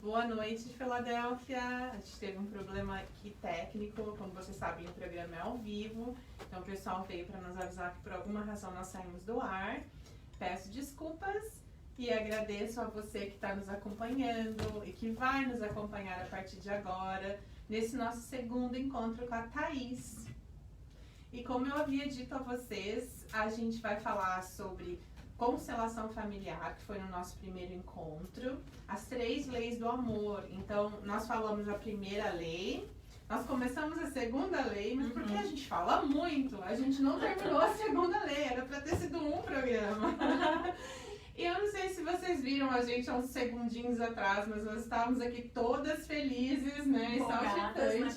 Boa noite, Filadélfia. A gente teve um problema aqui técnico. Como vocês sabem, o programa é ao vivo. Então, o pessoal veio para nos avisar que por alguma razão nós saímos do ar. Peço desculpas e agradeço a você que está nos acompanhando e que vai nos acompanhar a partir de agora, nesse nosso segundo encontro com a Thaís. E como eu havia dito a vocês, a gente vai falar sobre constelação familiar, que foi no nosso primeiro encontro, as 3 leis do amor. Então, nós falamos a primeira lei, nós começamos a segunda lei, mas porque a gente fala muito, a gente não terminou a segunda lei, era para ter sido um programa. E eu não sei se vocês viram a gente há uns segundinhos atrás, mas nós estávamos aqui todas felizes, né, e saltitantes,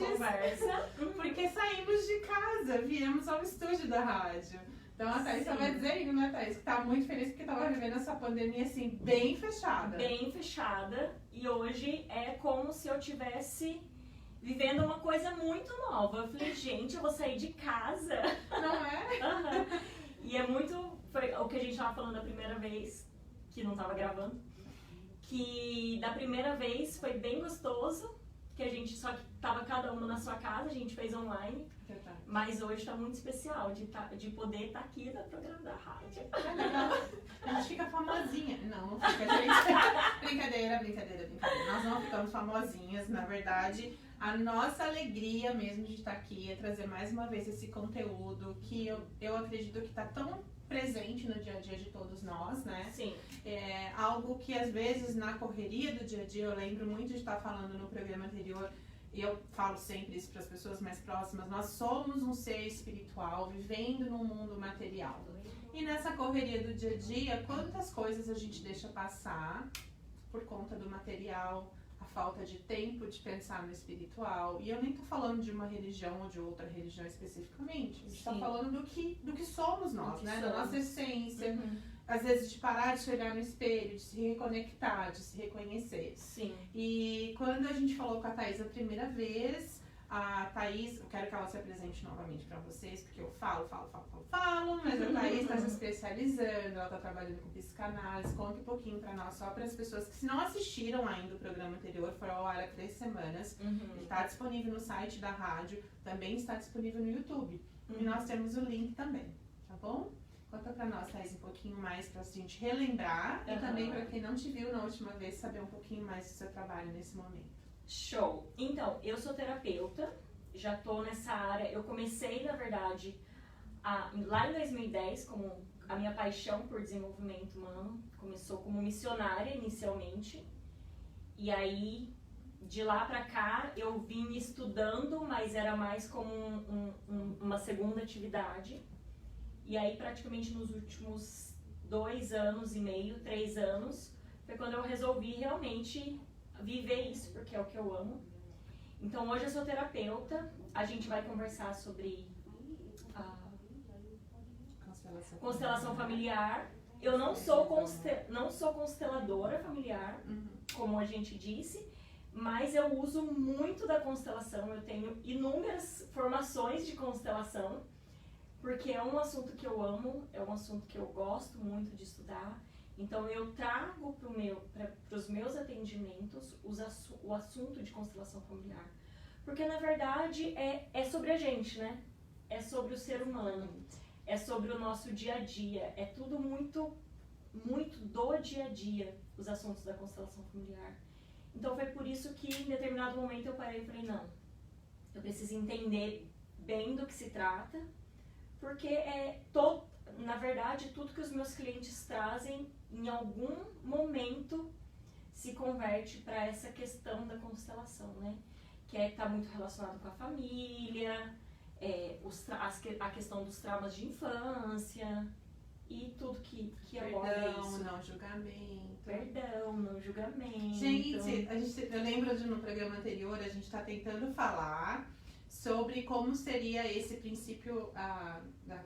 porque saímos de casa, viemos ao estúdio da rádio. Então a Thaís estava dizendo, né, Thaís, que tá muito feliz porque estava vivendo essa pandemia assim, bem fechada. Bem fechada, e hoje é como se eu tivesse vivendo uma coisa muito nova. Eu falei, gente, eu vou sair de casa. Não é? E é muito, foi o que a gente estava falando da primeira vez, que não estava gravando, que da primeira vez foi bem gostoso, que a gente só que tava cada uma na sua casa, a gente fez online. Mas hoje tá muito especial de poder estar aqui no programa da rádio. A gente fica famosinha. Não fica, gente. Brincadeira. Nós não ficamos famosinhas. Na verdade, a nossa alegria mesmo de estar aqui é trazer mais uma vez esse conteúdo que eu acredito que está tão presente no dia a dia de todos nós, né? Sim. É algo que às vezes na correria do dia a dia, eu lembro muito de estar falando no programa anterior, e eu falo sempre isso para as pessoas mais próximas, nós somos um ser espiritual vivendo num mundo material. E nessa correria do dia a dia, quantas coisas a gente deixa passar por conta do material, a falta de tempo de pensar no espiritual. E eu nem tô falando de uma religião ou de outra religião especificamente. A gente tá falando do que somos nós, né? Da nossa essência. Às vezes de parar de se olhar no espelho, de se reconectar, de se reconhecer. Sim. E quando a gente falou com a Thaís a primeira vez, a Thaís, eu quero que ela se apresente novamente para vocês, porque eu falo, mas a Thaís está se especializando, ela está trabalhando com psicanálise. Conta um pouquinho para nós, só para as pessoas que se não assistiram ainda o programa anterior, foi ao ar há 3 semanas, ele está disponível no site da rádio, também está disponível no YouTube. E nós temos o link também, tá bom? Conta pra nós, Thaís, um pouquinho mais pra gente relembrar e também pra quem não te viu na última vez, saber um pouquinho mais do seu trabalho nesse momento. Show! Então, eu sou terapeuta, já tô nessa área, eu comecei, na verdade, lá em 2010, como a minha paixão por desenvolvimento humano, começou como missionária inicialmente, e aí, de lá pra cá, eu vim estudando, mas era mais como uma segunda atividade. E aí, praticamente nos últimos 2 anos e meio, 3 anos, foi quando eu resolvi realmente viver isso, porque é o que eu amo. Então, hoje eu sou terapeuta, a gente vai conversar sobre a constelação familiar. Eu não sou consteladora familiar, como a gente disse, mas eu uso muito da constelação, eu tenho inúmeras formações de constelação, porque é um assunto que eu amo, é um assunto que eu gosto muito de estudar. Então eu trago para os meus atendimentos o assunto de constelação familiar. Porque na verdade é sobre a gente, né? É sobre o ser humano, é sobre o nosso dia a dia. É tudo muito, muito do dia a dia, os assuntos da constelação familiar. Então foi por isso que em determinado momento eu parei e falei, não, eu preciso entender bem do que se trata. Porque na verdade, tudo que os meus clientes trazem, em algum momento, se converte para essa questão da constelação, né? Que está muito relacionado com a família, a questão dos traumas de infância e tudo que aborda isso. Perdão, não julgamento. Gente, eu lembro de no programa anterior, a gente está tentando falar sobre como seria esse princípio da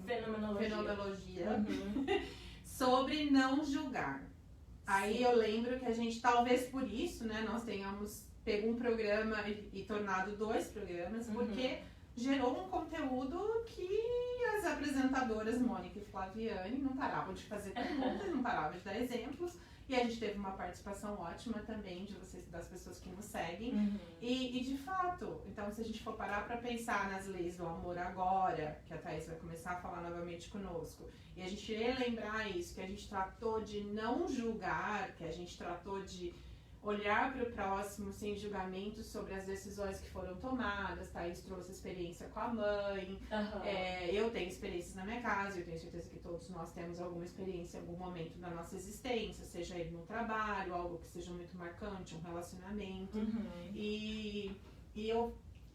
fenomenologia, sobre não julgar. Aí eu lembro que a gente, talvez por isso, né, nós tenhamos pego um programa e tornado 2 programas, porque gerou um conteúdo que as apresentadoras Mônica e Flaviane não paravam de fazer perguntas, não paravam de dar exemplos, E a gente teve uma participação ótima também de vocês, das pessoas que nos seguem. E de fato, então se a gente for parar para pensar nas leis do amor agora, que a Thaís vai começar a falar novamente conosco, e a gente relembrar isso, que a gente tratou de não julgar, que a gente tratou de olhar para o próximo sem julgamento sobre as decisões que foram tomadas. Thaís trouxe experiência com a mãe, eu tenho experiências na minha casa, eu tenho certeza que todos nós temos alguma experiência em algum momento da nossa existência, seja ele no trabalho, algo que seja muito marcante, um relacionamento.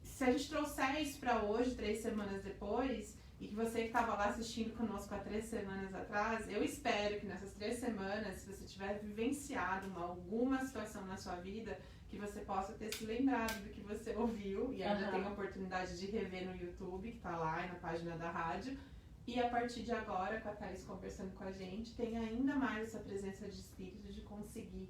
Se a gente trouxer isso para hoje, 3 semanas depois, e que você que estava lá assistindo conosco há 3 semanas atrás, eu espero que nessas 3 semanas, se você tiver vivenciado alguma situação na sua vida, que você possa ter se lembrado do que você ouviu, e ainda tem a oportunidade de rever no YouTube, que está lá na página da rádio, e a partir de agora, com a Thaís conversando com a gente, tem ainda mais essa presença de espírito de conseguir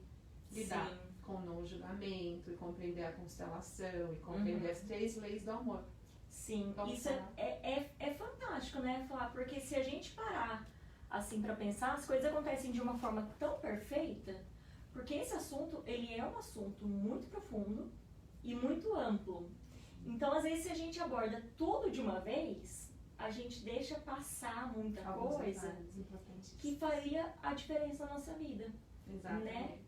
lidar com o não julgamento, e compreender a constelação, e compreender as 3 leis do amor. Sim, isso é fantástico, né, falar, porque se a gente parar assim pra pensar, as coisas acontecem de uma forma tão perfeita, porque esse assunto, ele é um assunto muito profundo e muito amplo. Então, às vezes, se a gente aborda tudo de uma vez, a gente deixa passar muita coisa que faria a diferença na nossa vida. Exatamente. Né?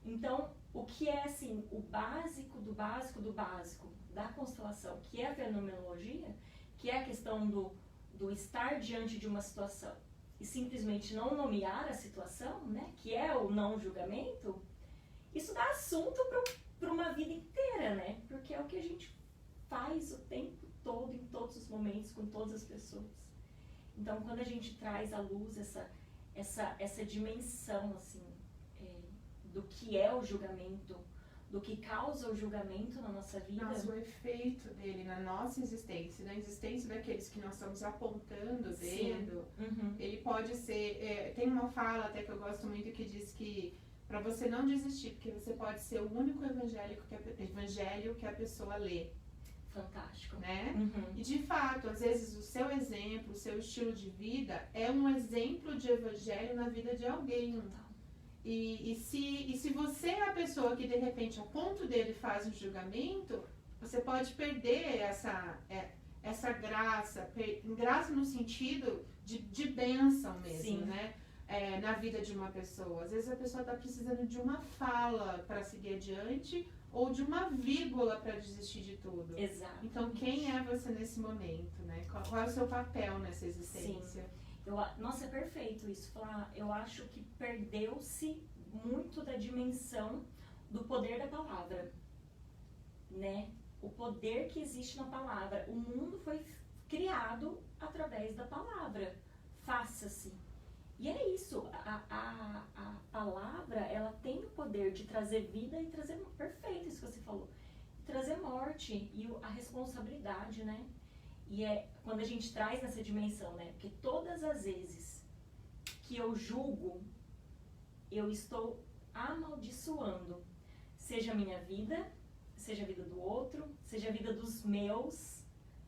Então, o que é assim, o básico do básico do básico da constelação, que é a fenomenologia, que é a questão do estar diante de uma situação e simplesmente não nomear a situação, né, que é o não julgamento, isso dá assunto para uma vida inteira, né, porque é o que a gente faz o tempo todo, em todos os momentos, com todas as pessoas. Então, quando a gente traz à luz essa dimensão, assim, do que é o julgamento, do que causa o julgamento na nossa vida. Nossa, o efeito dele na nossa existência, na existência daqueles que nós estamos apontando o dedo, ele pode ser... tem uma fala até que eu gosto muito que diz que para você não desistir, porque você pode ser o único evangelho que a pessoa lê. Fantástico. Né? E de fato, às vezes o seu exemplo, o seu estilo de vida é um exemplo de evangelho na vida de alguém. E se você é a pessoa que de repente a ponto dele faz o julgamento, você pode perder essa graça, graça no sentido de bênção mesmo, né? Na vida de uma pessoa. Às vezes a pessoa está precisando de uma fala para seguir adiante ou de uma vírgula para desistir de tudo. Exato. Então, quem é você nesse momento, né? Qual é o seu papel nessa existência? Sim. Nossa, é perfeito isso. Eu acho que perdeu-se muito da dimensão do poder da palavra, né? O poder que existe na palavra. O mundo foi criado através da palavra. Faça-se. E é isso. A palavra, ela tem o poder de trazer vida e trazer... Perfeito isso que você falou. Trazer morte e a responsabilidade, né? E é quando a gente traz nessa dimensão, né? Porque todas as vezes que eu julgo, eu estou amaldiçoando. Seja a minha vida, seja a vida do outro, seja a vida dos meus,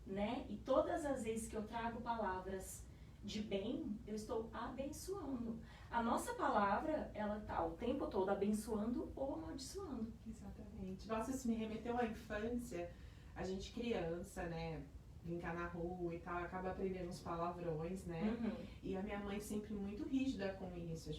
né? E todas as vezes que eu trago palavras de bem, eu estou abençoando. A nossa palavra, ela tá o tempo todo abençoando ou amaldiçoando. Exatamente. Nossa, isso me remeteu à infância. A gente criança, né? Brincar na rua e tal, acaba aprendendo uns palavrões, né? E a minha mãe sempre muito rígida com isso.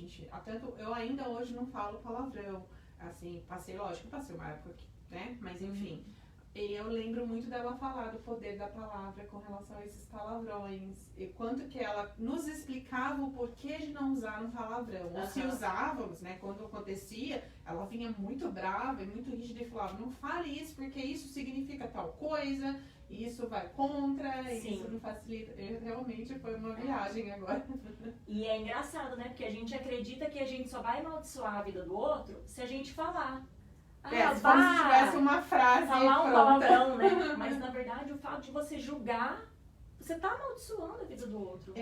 Eu ainda hoje não falo palavrão. Assim, passei uma época aqui, né? Mas enfim. E eu lembro muito dela falar do poder da palavra com relação a esses palavrões. E quanto que ela nos explicava o porquê de não usar um palavrão. Ou se usávamos, né? Quando acontecia, ela vinha muito brava e muito rígida e falava, não fale isso porque isso significa tal coisa. Isso vai contra, isso não facilita. Realmente foi uma viagem agora. E é engraçado, né? Porque a gente acredita que a gente só vai amaldiçoar a vida do outro se a gente falar. Se tivesse uma frase falar um pronta. palavrão, né? Mas na verdade o fato de você julgar, você tá amaldiçoando a vida do outro.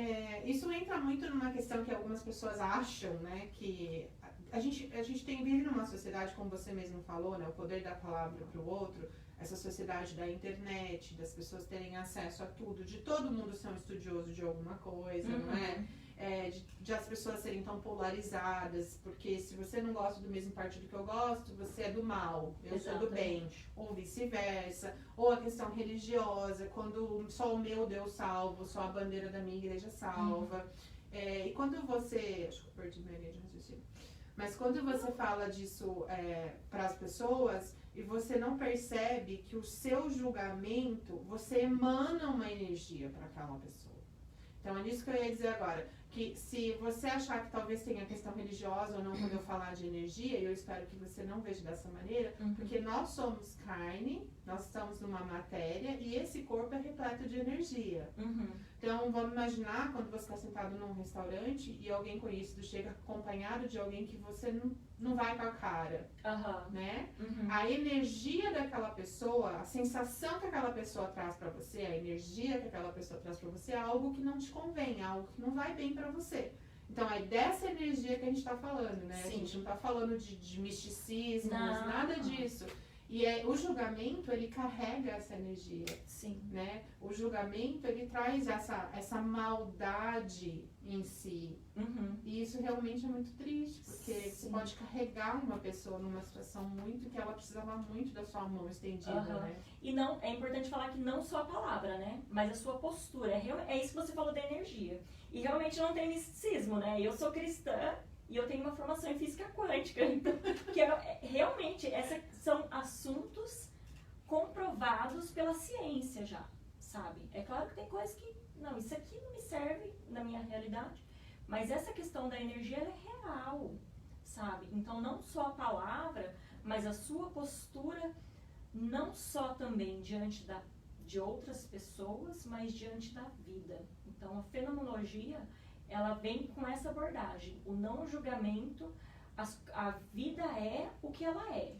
Isso entra muito numa questão que algumas pessoas acham, né? Que a gente vive numa sociedade, como você mesmo falou, né? O poder da palavra para o outro. Essa sociedade da internet, das pessoas terem acesso a tudo, de todo mundo ser um estudioso de alguma coisa, não é? de as pessoas serem tão polarizadas, porque se você não gosta do mesmo partido que eu gosto, você é do mal, eu sou do bem, ou vice-versa, ou a questão religiosa, quando só o meu Deus salva, só a bandeira da minha igreja salva. E quando você... Acho que eu perdi minha linha de raciocínio. Mas quando você fala disso para as pessoas e você não percebe que o seu julgamento, você emana uma energia para aquela pessoa. Então é nisso que eu ia dizer agora, que se você achar que talvez tenha questão religiosa ou não quando eu falar de energia, eu espero que você não veja dessa maneira, porque nós somos carne, nós estamos numa matéria e esse corpo é repleto de energia. Então vamos imaginar quando você está sentado num restaurante e alguém conhecido chega acompanhado de alguém que você não vai com a cara, né? A energia daquela pessoa, a sensação que aquela pessoa traz para você, a energia que aquela pessoa traz para você é algo que não te convém, é algo que não vai bem para você. Então é dessa energia que a gente está falando, né? Sim. A gente não está falando de misticismo, nada disso. E o julgamento, ele carrega essa energia. Sim. Né? O julgamento, ele traz essa maldade em si. E isso realmente é muito triste, porque você pode carregar uma pessoa numa situação que ela precisava muito da sua mão estendida, né? E não, é importante falar que não só a palavra, né? Mas a sua postura. É isso que você falou da energia. E realmente não tem misticismo, né? Eu sou cristã e eu tenho uma formação em física quântica. Então, que realmente, esses são assuntos comprovados pela ciência já, sabe? É claro que tem coisas que, não, isso aqui não me serve na minha realidade, mas essa questão da energia, ela é real, sabe? Então, não só a palavra, mas a sua postura, não só também diante de outras pessoas, mas diante da vida. Então, a fenomenologia, ela vem com essa abordagem, o não julgamento, a vida é o que ela é,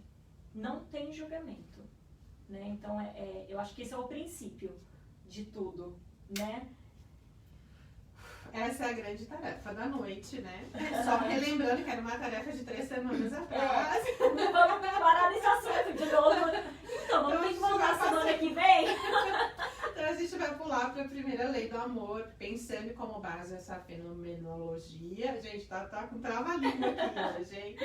não tem julgamento, né? Então, eu acho que esse é o princípio de tudo, né? Essa é a grande tarefa da noite, né? Só relembrando que era uma tarefa de 3 semanas atrás. Vamos parar nesse assunto de novo. Então, vamos ter que voltar semana que vem. Então a gente vai pular para a primeira lei do amor, pensando como base essa fenomenologia. A gente tá com trava-língua aqui hoje, hein?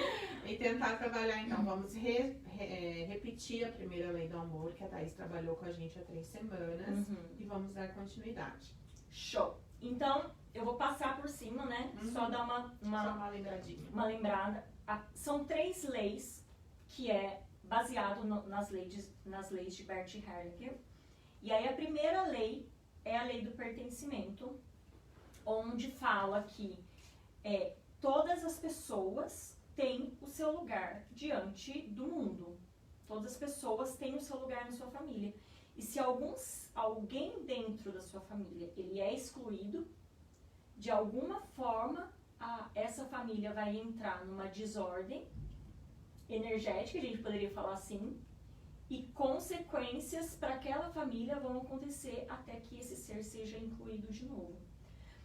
E tentar trabalhar, então, vamos repetir a primeira lei do amor, que a Thaís trabalhou com a gente há 3 semanas, e vamos dar continuidade. Show! Então, eu vou passar por cima, né? Só dar uma lembradinha. Uma lembrada. São 3 leis que é baseado nas leis de Bert Hellinger. E aí a primeira lei é a lei do pertencimento, onde fala que todas as pessoas têm o seu lugar diante do mundo. Todas as pessoas têm o seu lugar na sua família. E se alguém dentro da sua família ele é excluído, de alguma forma essa família vai entrar numa desordem energética, a gente poderia falar assim, e consequências para aquela família vão acontecer até que esse ser seja incluído de novo.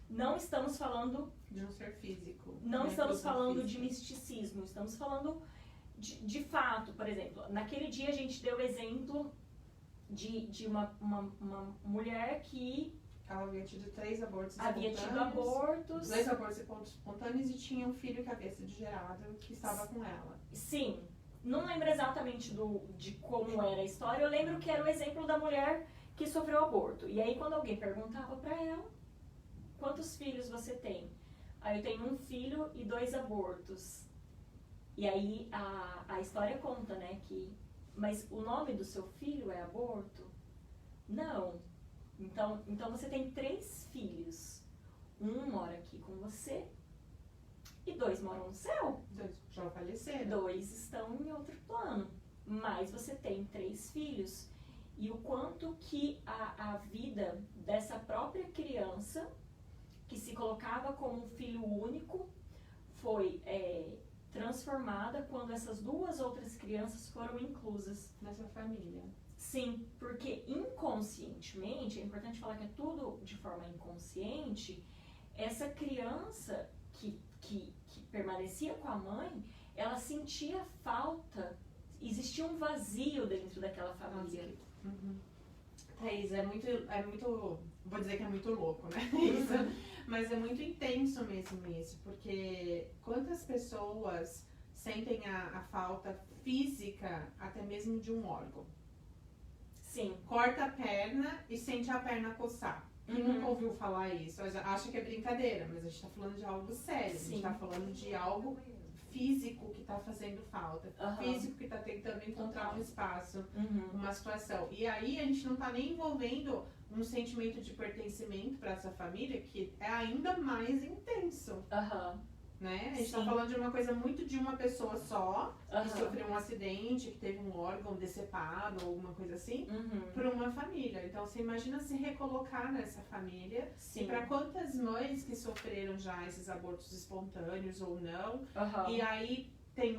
Não estamos falando de um ser físico. Não estamos falando de misticismo, estamos falando de fato. Por exemplo, naquele dia a gente deu o exemplo de uma mulher que ela havia tido 3 abortos espontâneos. 2 abortos espontâneos e tinha um filho que havia sido gerado que estava com ela. Sim. Não lembro exatamente de como era a história, eu lembro que era o exemplo da mulher que sofreu aborto. E aí quando alguém perguntava para ela, quantos filhos você tem? Aí eu tenho 1 filho e 2 abortos. E aí a história conta, né, mas o nome do seu filho é aborto? Não. Então você tem 3 filhos. 1 mora aqui com você e 2 moram no céu. 2 já faleceram. 2 estão em outro plano. Mas você tem 3 filhos. E o quanto que a vida dessa própria criança, que se colocava como um filho único, foi transformada quando essas 2 outras crianças foram inclusas nessa família. Sim, porque inconscientemente, é importante falar que é tudo de forma inconsciente, essa criança que permanecia com a mãe, ela sentia falta, existia um vazio dentro daquela família. Thaís, é muito vou dizer que é muito louco, né? Isso, mas é muito intenso mesmo isso, porque quantas pessoas sentem a falta física até mesmo de um órgão? Sim. Corta a perna e sente a perna coçar. Quem nunca ouviu falar isso? Acha que é brincadeira, mas a gente tá falando de algo sério. A gente tá falando de algo físico que tá fazendo falta. Físico que tá tentando encontrar um espaço, uma situação. E aí a gente não tá nem envolvendo um sentimento de pertencimento para essa família que é ainda mais intenso. Né? A gente tá falando de uma coisa muito de uma pessoa só, que sofreu um acidente, que teve um órgão decepado ou alguma coisa assim, para uma família. Então você imagina se recolocar nessa família. E para quantas mães que sofreram já esses abortos espontâneos ou não, e aí tem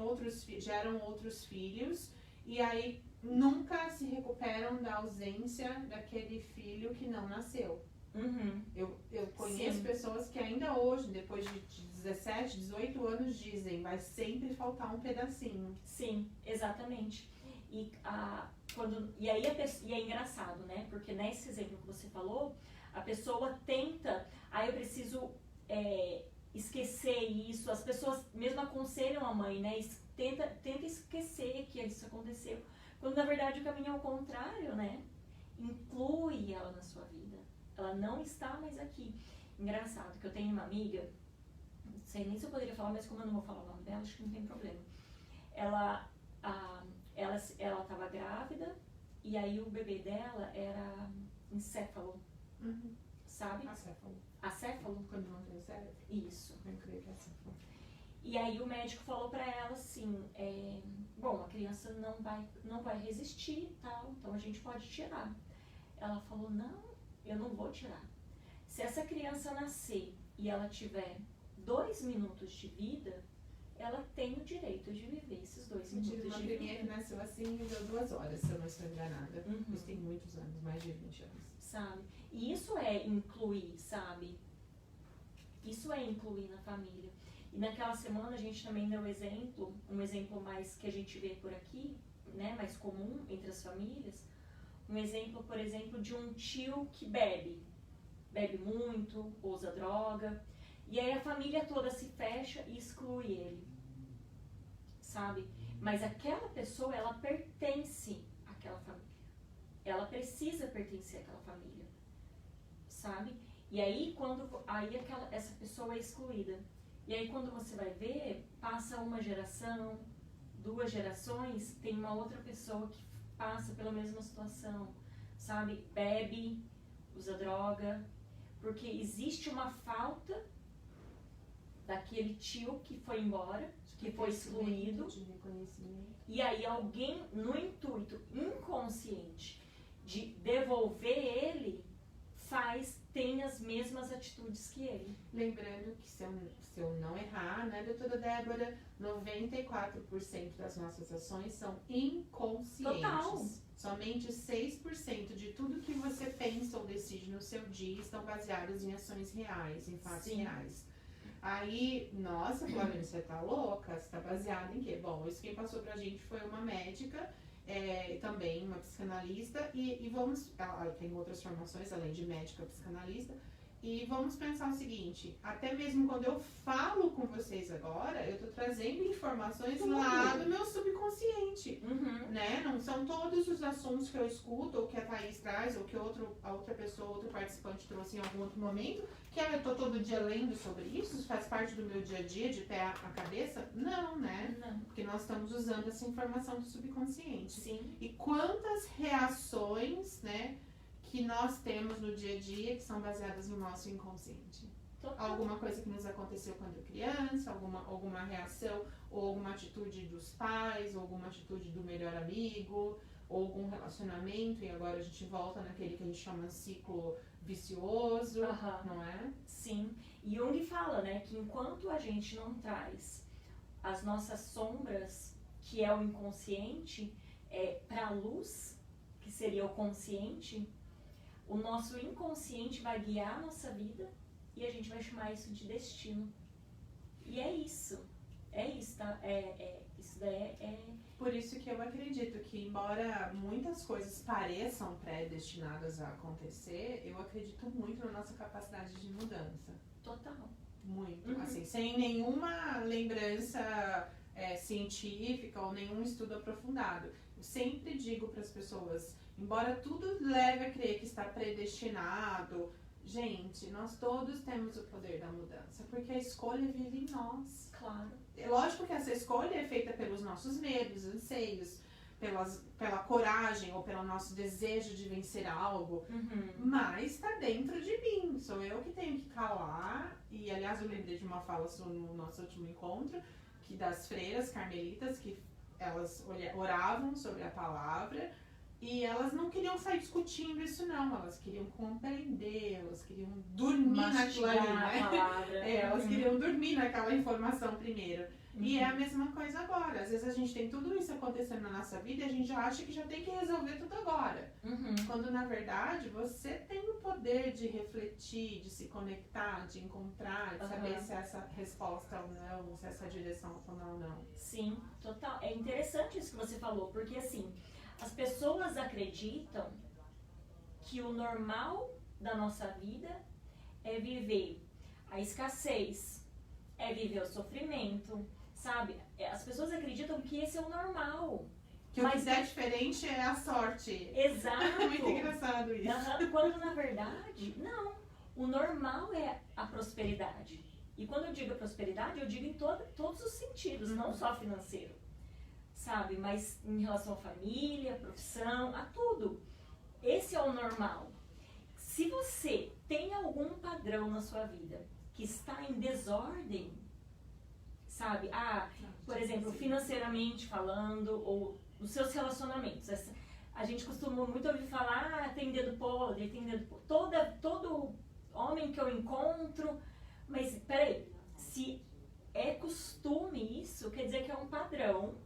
geram outros filhos, e aí nunca se recuperam da ausência daquele filho que não nasceu. Eu conheço pessoas que ainda hoje, depois de 17, 18 anos, dizem vai sempre faltar um pedacinho. Sim, exatamente. E é engraçado, né? Porque nesse exemplo que você falou, a pessoa tenta, eu preciso esquecer isso. As pessoas mesmo aconselham a mãe, né? Tenta esquecer que isso aconteceu. Quando na verdade o caminho é o contrário, né? Inclui ela na sua vida. Ela não está mais aqui. Engraçado que eu tenho uma amiga, não sei nem se eu poderia falar, mas como eu não vou falar o nome dela, acho que não tem problema. Ela estava grávida e aí o bebê dela era encéfalo, sabe? Acéfalo. Acéfalo? Quando não tem cérebro? Isso. Eu creio que é acéfalo. E aí o médico falou pra ela assim, bom, a criança não vai resistir, tal, então a gente pode tirar. Ela falou, não, eu não vou tirar. Se essa criança nascer e ela tiver 2 minutos de vida, ela tem o direito de viver esses 2 minutos de vida. Uma primeira que nasceu assim e deu 2 horas, se eu não estou enganada. Isso tem muitos anos, mais de 20 anos. Sabe? E isso é incluir, sabe? Isso é incluir na família. E naquela semana a gente também deu um exemplo mais que a gente vê por aqui, né, mais comum entre as famílias. Um exemplo, por exemplo, de um tio que bebe muito, usa droga, e aí a família toda se fecha e exclui ele, sabe? Mas aquela pessoa, ela pertence àquela família. Ela precisa pertencer àquela família, sabe? E aí, essa pessoa é excluída. E aí, quando você vai ver, passa uma geração, 2 gerações, tem uma outra pessoa que passa pela mesma situação, sabe? Bebe, usa droga, porque existe uma falta daquele tio que foi embora, que foi excluído, e aí alguém, no intuito inconsciente de devolver ele, tem as mesmas atitudes que ele. Lembrando que se eu não errar, né, doutora Débora, 94% das nossas ações são inconscientes. Total. Somente 6% de tudo que você pensa ou decide no seu dia estão baseados em ações reais, em fatos reais. Aí, nossa, Flávia, você tá louca? Você tá baseada em quê? Bom, isso quem passou pra gente foi uma médica, também uma psicanalista, e ela tem outras formações além de médica psicanalista, e vamos pensar o seguinte, até mesmo quando eu falo com vocês agora, eu tô trazendo informações lá do meu subconsciente, né? Não são todos os assuntos que eu escuto, ou que a Thaís traz, ou que a outra pessoa, outro participante trouxe em algum outro momento, que eu tô todo dia lendo sobre isso, faz parte do meu dia a dia, de pé a cabeça? Não, né? Não. Porque nós estamos usando essa informação do subconsciente. Sim. E quantas reações, né, que nós temos no dia a dia que são baseadas no nosso inconsciente. Total. Alguma coisa que nos aconteceu quando criança, alguma reação, ou alguma atitude dos pais, ou alguma atitude do melhor amigo, ou algum relacionamento, e agora a gente volta naquele que a gente chama de ciclo vicioso, não é? Sim. E Jung fala, né, que enquanto a gente não traz as nossas sombras, que é o inconsciente, para a luz, que seria o consciente, o nosso inconsciente vai guiar a nossa vida e a gente vai chamar isso de destino. E é isso, tá? Isso daí Por isso que eu acredito que, embora muitas coisas pareçam predestinadas a acontecer, eu acredito muito na nossa capacidade de mudança. Total. Muito. Assim, sem nenhuma lembrança científica ou nenhum estudo aprofundado. Eu sempre digo para as pessoas, embora tudo leve a crer que está predestinado, gente, nós todos temos o poder da mudança, porque a escolha vive em nós. Claro. É lógico que essa escolha é feita pelos nossos medos, anseios, pela coragem ou pelo nosso desejo de vencer algo, mas está dentro de mim. Sou eu que tenho que calar. E, aliás, eu lembrei de uma fala no nosso último encontro, que das freiras carmelitas, que elas oravam sobre a palavra e elas não queriam sair discutindo isso, não. Elas queriam compreender, elas queriam dormir naquilo ali, né? Elas queriam dormir naquela informação primeiro. E é a mesma coisa agora. Às vezes a gente tem tudo isso acontecendo na nossa vida e a gente já acha que já tem que resolver tudo agora. Quando, na verdade, você tem o poder de refletir, de se conectar, de encontrar, de saber se essa resposta ou não, se essa direção ou não. Sim, total. É interessante isso que você falou, porque assim, as pessoas acreditam que o normal da nossa vida é viver a escassez, é viver o sofrimento, sabe? As pessoas acreditam que esse é o normal. Que o que der diferente é a sorte. Exato. Muito engraçado isso. Quando na verdade, não. O normal é a prosperidade. E quando eu digo a prosperidade, eu digo em todos os sentidos, não só financeiro. Sabe? Mas em relação à família, profissão, a tudo. Esse é o normal. Se você tem algum padrão na sua vida que está em desordem, sabe? Por exemplo, financeiramente falando, ou nos seus relacionamentos. A gente costuma muito ouvir falar, tem dedo podre, tem dedo podre. Todo homem que eu encontro, mas peraí, se é costume isso, quer dizer que é um padrão.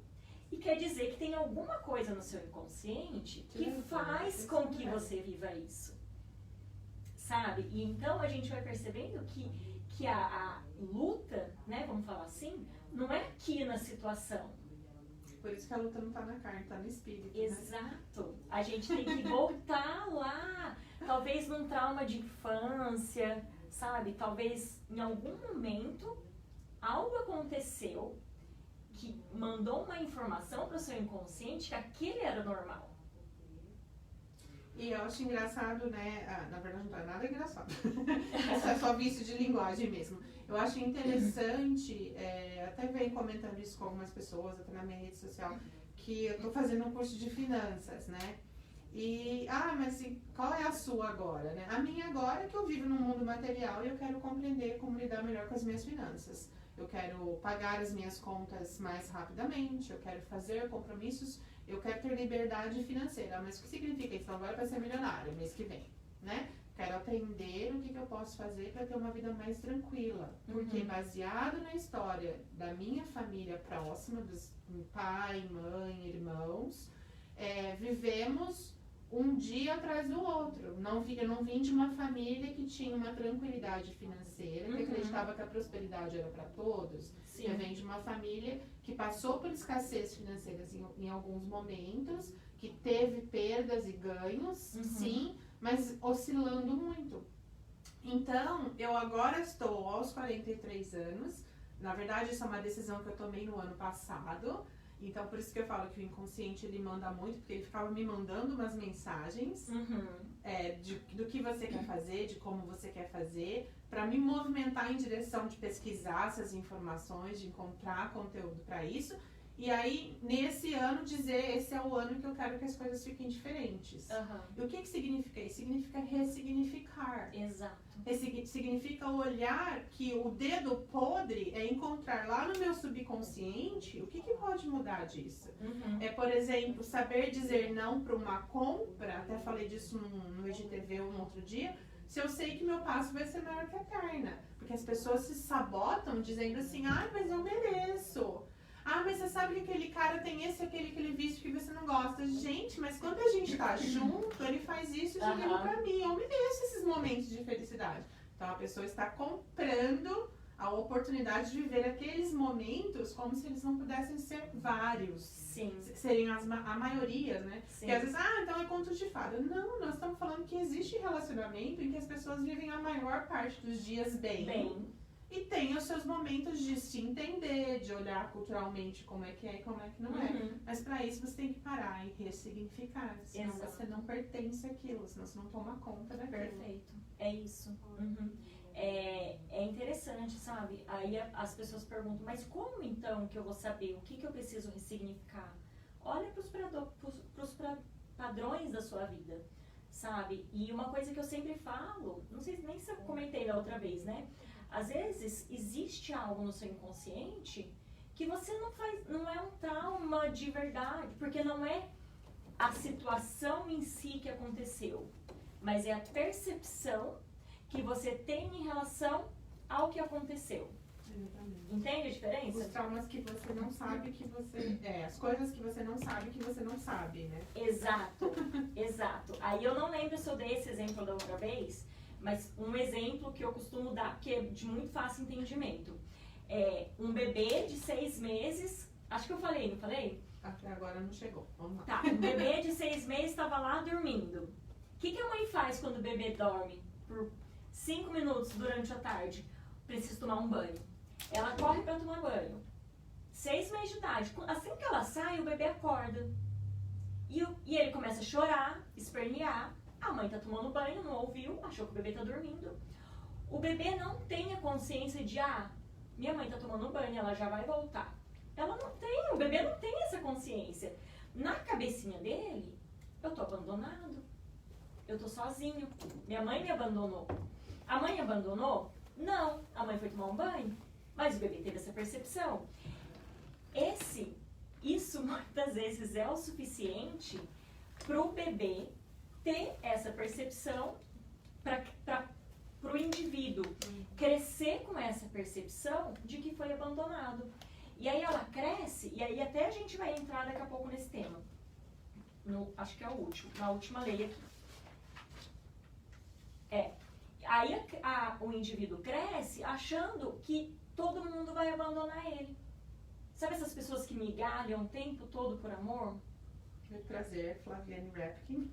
E quer dizer que tem alguma coisa no seu inconsciente que faz com que você viva isso. Sabe? E então a gente vai percebendo que a luta, né, vamos falar assim, não é aqui na situação. Por isso que a luta não está na carne, está no espírito. Exato. Né? A gente tem que voltar lá. Talvez num trauma de infância, sabe? Talvez em algum momento algo aconteceu que mandou uma informação para o seu inconsciente que aquele era normal. E eu acho engraçado, né? Na verdade não é nada engraçado. Isso é só vício de linguagem mesmo. Eu acho interessante, até venho comentando isso com algumas pessoas, até na minha rede social, que eu tô fazendo um curso de finanças, né? E, mas qual é a sua agora, né? A minha agora é que eu vivo num mundo material e eu quero compreender como lidar melhor com as minhas finanças. Eu quero pagar as minhas contas mais rapidamente, eu quero fazer compromissos, eu quero ter liberdade financeira. Mas o que significa isso? Então, agora para ser milionário, mês que vem, né? Quero aprender o que eu posso fazer para ter uma vida mais tranquila. Porque baseado na história da minha família próxima, dos pai, mãe, irmãos, vivemos um dia atrás do outro. Eu não vim de uma família que tinha uma tranquilidade financeira, que acreditava que a prosperidade era para todos. Sim. Eu venho de uma família que passou por escassez financeiras em alguns momentos, que teve perdas e ganhos, sim, mas oscilando muito. Então, eu agora estou aos 43 anos. Na verdade, isso é uma decisão que eu tomei no ano passado. Então, por isso que eu falo que o inconsciente, ele manda muito, porque ele ficava me mandando umas mensagens do que você quer fazer, de como você quer fazer, para me movimentar em direção de pesquisar essas informações, de encontrar conteúdo para isso. E aí, nesse ano, dizer, esse é o ano que eu quero que as coisas fiquem diferentes. E o que significa isso? Significa ressignificar. Exato. Significa olhar que o dedo podre é encontrar lá no meu subconsciente o que pode mudar disso. Por exemplo, saber dizer não para uma compra, até falei disso no IGTV um outro dia, se eu sei que meu passo vai ser maior que a perna. Porque as pessoas se sabotam dizendo assim, mas eu mereço. Mas você sabe que aquele cara tem aquele vício que você não gosta. Gente, mas quando a gente tá junto, ele faz isso e aquilo pra mim. Eu mereço esses momentos de felicidade. Então a pessoa está comprando a oportunidade de viver aqueles momentos como se eles não pudessem ser vários. Sim. Seriam a maioria, né? Sim. Que às vezes, então é conto de fada. Não, nós estamos falando que existe relacionamento em que as pessoas vivem a maior parte dos dias bem. E tem os seus momentos de se entender, de olhar culturalmente como é e como é que não é. Mas para isso você tem que parar e ressignificar. Senão você não pertence àquilo, senão você não toma conta daquilo. Perfeito. É isso. É interessante, sabe? Aí as pessoas perguntam, mas como então que eu vou saber o que eu preciso ressignificar? Olha para os padrões da sua vida, sabe? E uma coisa que eu sempre falo, não sei nem se eu comentei da outra vez, né? Às vezes existe algo no seu inconsciente que você não é um trauma de verdade, porque não é a situação em si que aconteceu, mas é a percepção que você tem em relação ao que aconteceu. Exatamente. Entende a diferença? Os traumas que você não sabe que você... as coisas que você não sabe que você não sabe, né? Exato, exato. Aí eu não lembro se eu dei esse exemplo da outra vez, mas um exemplo que eu costumo dar, que é de muito fácil entendimento. É um bebê de 6 meses, acho que eu falei, não falei? Até agora não chegou, vamos lá. Tá, um bebê de 6 meses estava lá dormindo. O que a mãe faz quando o bebê dorme por 5 minutos durante a tarde? Precisa tomar um banho. Ela corre para tomar banho. 6 meses de idade. Assim que ela sai, o bebê acorda. E ele começa a chorar, espernear. A mãe tá tomando banho, não ouviu, achou que o bebê tá dormindo. O bebê não tem a consciência de, minha mãe tá tomando banho, ela já vai voltar. Ela não tem, o bebê não tem essa consciência. Na cabecinha dele, eu tô abandonado. Eu tô sozinho. Minha mãe me abandonou. A mãe abandonou? Não. A mãe foi tomar um banho, mas o bebê teve essa percepção. Isso muitas vezes é o suficiente pro bebê ter essa percepção para o indivíduo crescer com essa percepção de que foi abandonado. E aí ela cresce, e aí até a gente vai entrar daqui a pouco nesse tema. Acho que é o último, na última lei aqui. Aí o indivíduo cresce achando que todo mundo vai abandonar ele. Sabe essas pessoas que migalham o tempo todo por amor? Prazer, Flaviane Rapkin.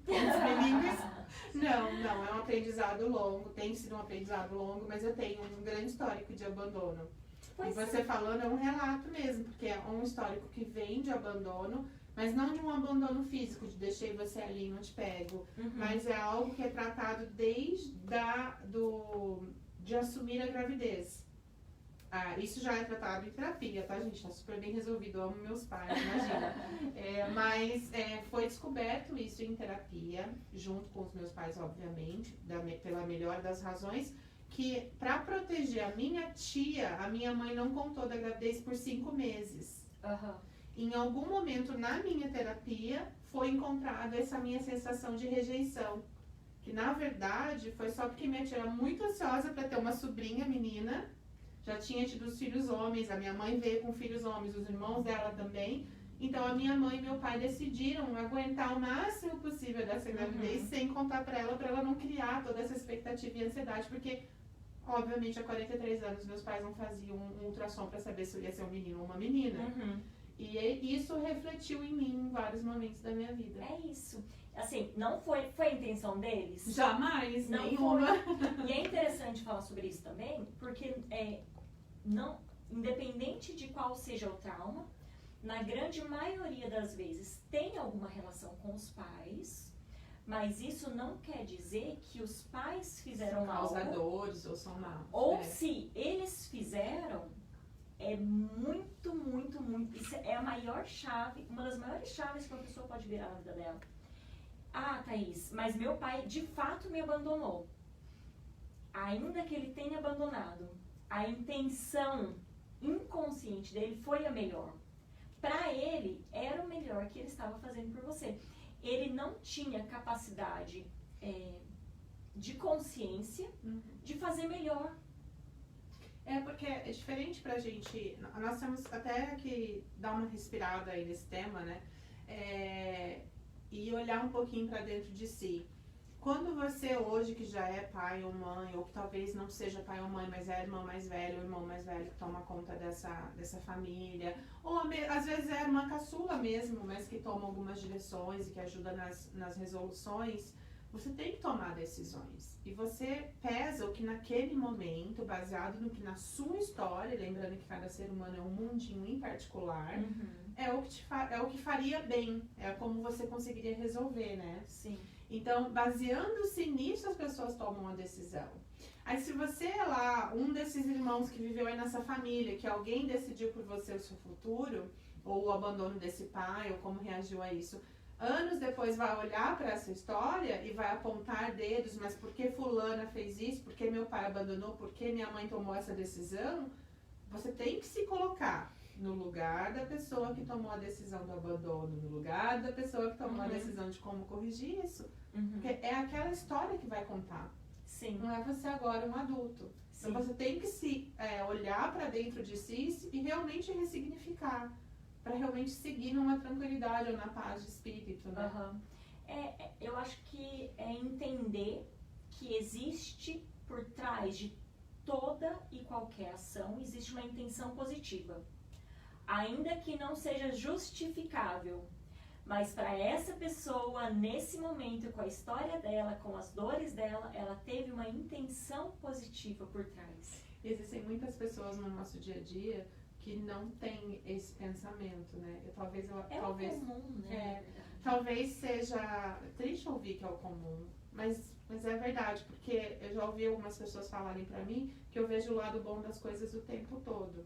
Não, é um aprendizado longo, tem sido um aprendizado longo, mas eu tenho um grande histórico de abandono. E você falando é um relato mesmo, porque é um histórico que vem de abandono, mas não de um abandono físico, de deixei você ali e não te pego, mas é algo que é tratado desde de assumir a gravidez. Isso já é tratado em terapia, tá, gente? Tá super bem resolvido, eu amo meus pais, imagina. Mas foi descoberto isso em terapia, junto com os meus pais, obviamente, pela melhor das razões, que para proteger a minha tia, a minha mãe não contou da gravidez por 5 meses. Em algum momento na minha terapia foi encontrada essa minha sensação de rejeição. Que na verdade foi só porque minha tia era muito ansiosa para ter uma sobrinha menina. Já tinha tido os filhos homens, a minha mãe veio com filhos homens, os irmãos dela também. Então a minha mãe e meu pai decidiram aguentar o máximo possível dessa gravidez sem contar para ela não criar toda essa expectativa e ansiedade, porque obviamente há 43 anos meus pais não faziam um ultrassom para saber se eu ia ser um menino ou uma menina. E isso refletiu em mim em vários momentos da minha vida. É isso. Assim, não foi a intenção deles? Jamais, não nenhuma. Foi. E é interessante falar sobre isso também, porque independente de qual seja o trauma, na grande maioria das vezes tem alguma relação com os pais, mas isso não quer dizer que os pais fizeram são causadores ou são maus. Ou se eles fizeram, é muito, muito, muito. Isso é a maior chave, uma das maiores chaves que uma pessoa pode virar na vida dela. Thaís, mas meu pai de fato me abandonou. Ainda que ele tenha abandonado, a intenção inconsciente dele foi a melhor. Para ele, era o melhor que ele estava fazendo por você. Ele não tinha capacidade de consciência de fazer melhor. Porque é diferente pra gente. Nós temos até que dar uma respirada aí nesse tema, né? E olhar um pouquinho pra dentro de si. Quando você hoje que já é pai ou mãe, ou que talvez não seja pai ou mãe, mas é a irmã mais velha ou irmão mais velho que toma conta dessa família, ou às vezes é a irmã caçula mesmo, mas que toma algumas direções e que ajuda nas resoluções, você tem que tomar decisões. E você pesa o que naquele momento, baseado no que na sua história, lembrando que cada ser humano é um mundinho em particular, é o que faria bem, é como você conseguiria resolver, né? Sim. Então, baseando-se nisso, as pessoas tomam a decisão. Aí, se você é lá, um desses irmãos que viveu aí nessa família, que alguém decidiu por você o seu futuro, ou o abandono desse pai, ou como reagiu a isso, anos depois vai olhar para essa história e vai apontar dedos, mas por que fulana fez isso? Por que meu pai abandonou? Por que minha mãe tomou essa decisão? Você tem que se colocar no lugar da pessoa que tomou a decisão do abandono, no lugar da pessoa que tomou a decisão de como corrigir isso. Porque é aquela história que vai contar. Sim. Não é você agora um adulto. Sim. Então você tem que se olhar para dentro de si e realmente ressignificar. Para realmente seguir numa tranquilidade ou na paz de espírito, né? Eu acho que é entender que existe por trás de toda e qualquer ação, existe uma intenção positiva. Ainda que não seja justificável, mas para essa pessoa, nesse momento, com a história dela, com as dores dela, ela teve uma intenção positiva por trás. Existem muitas pessoas no nosso dia a dia que não têm esse pensamento, né? Talvez o comum, né? Talvez seja triste ouvir que é o comum, mas é verdade, porque eu já ouvi algumas pessoas falarem pra mim que eu vejo o lado bom das coisas o tempo todo.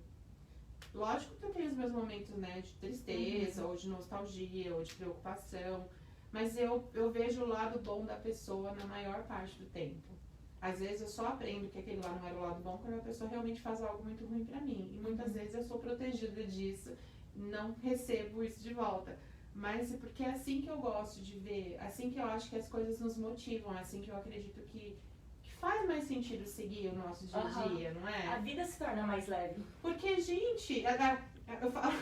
Lógico que eu tenho os meus momentos, né, de tristeza, ou de nostalgia, ou de preocupação, mas eu vejo o lado bom da pessoa na maior parte do tempo. Às vezes eu só aprendo que aquele lá não era o lado bom quando a pessoa realmente faz algo muito ruim pra mim. E muitas vezes eu sou protegida disso, não recebo isso de volta. Mas é porque é assim que eu gosto de ver, assim que eu acho que as coisas nos motivam, assim que eu acredito que faz mais sentido seguir o nosso dia a dia, não é? A vida se torna mais leve. Porque, gente, eu falo...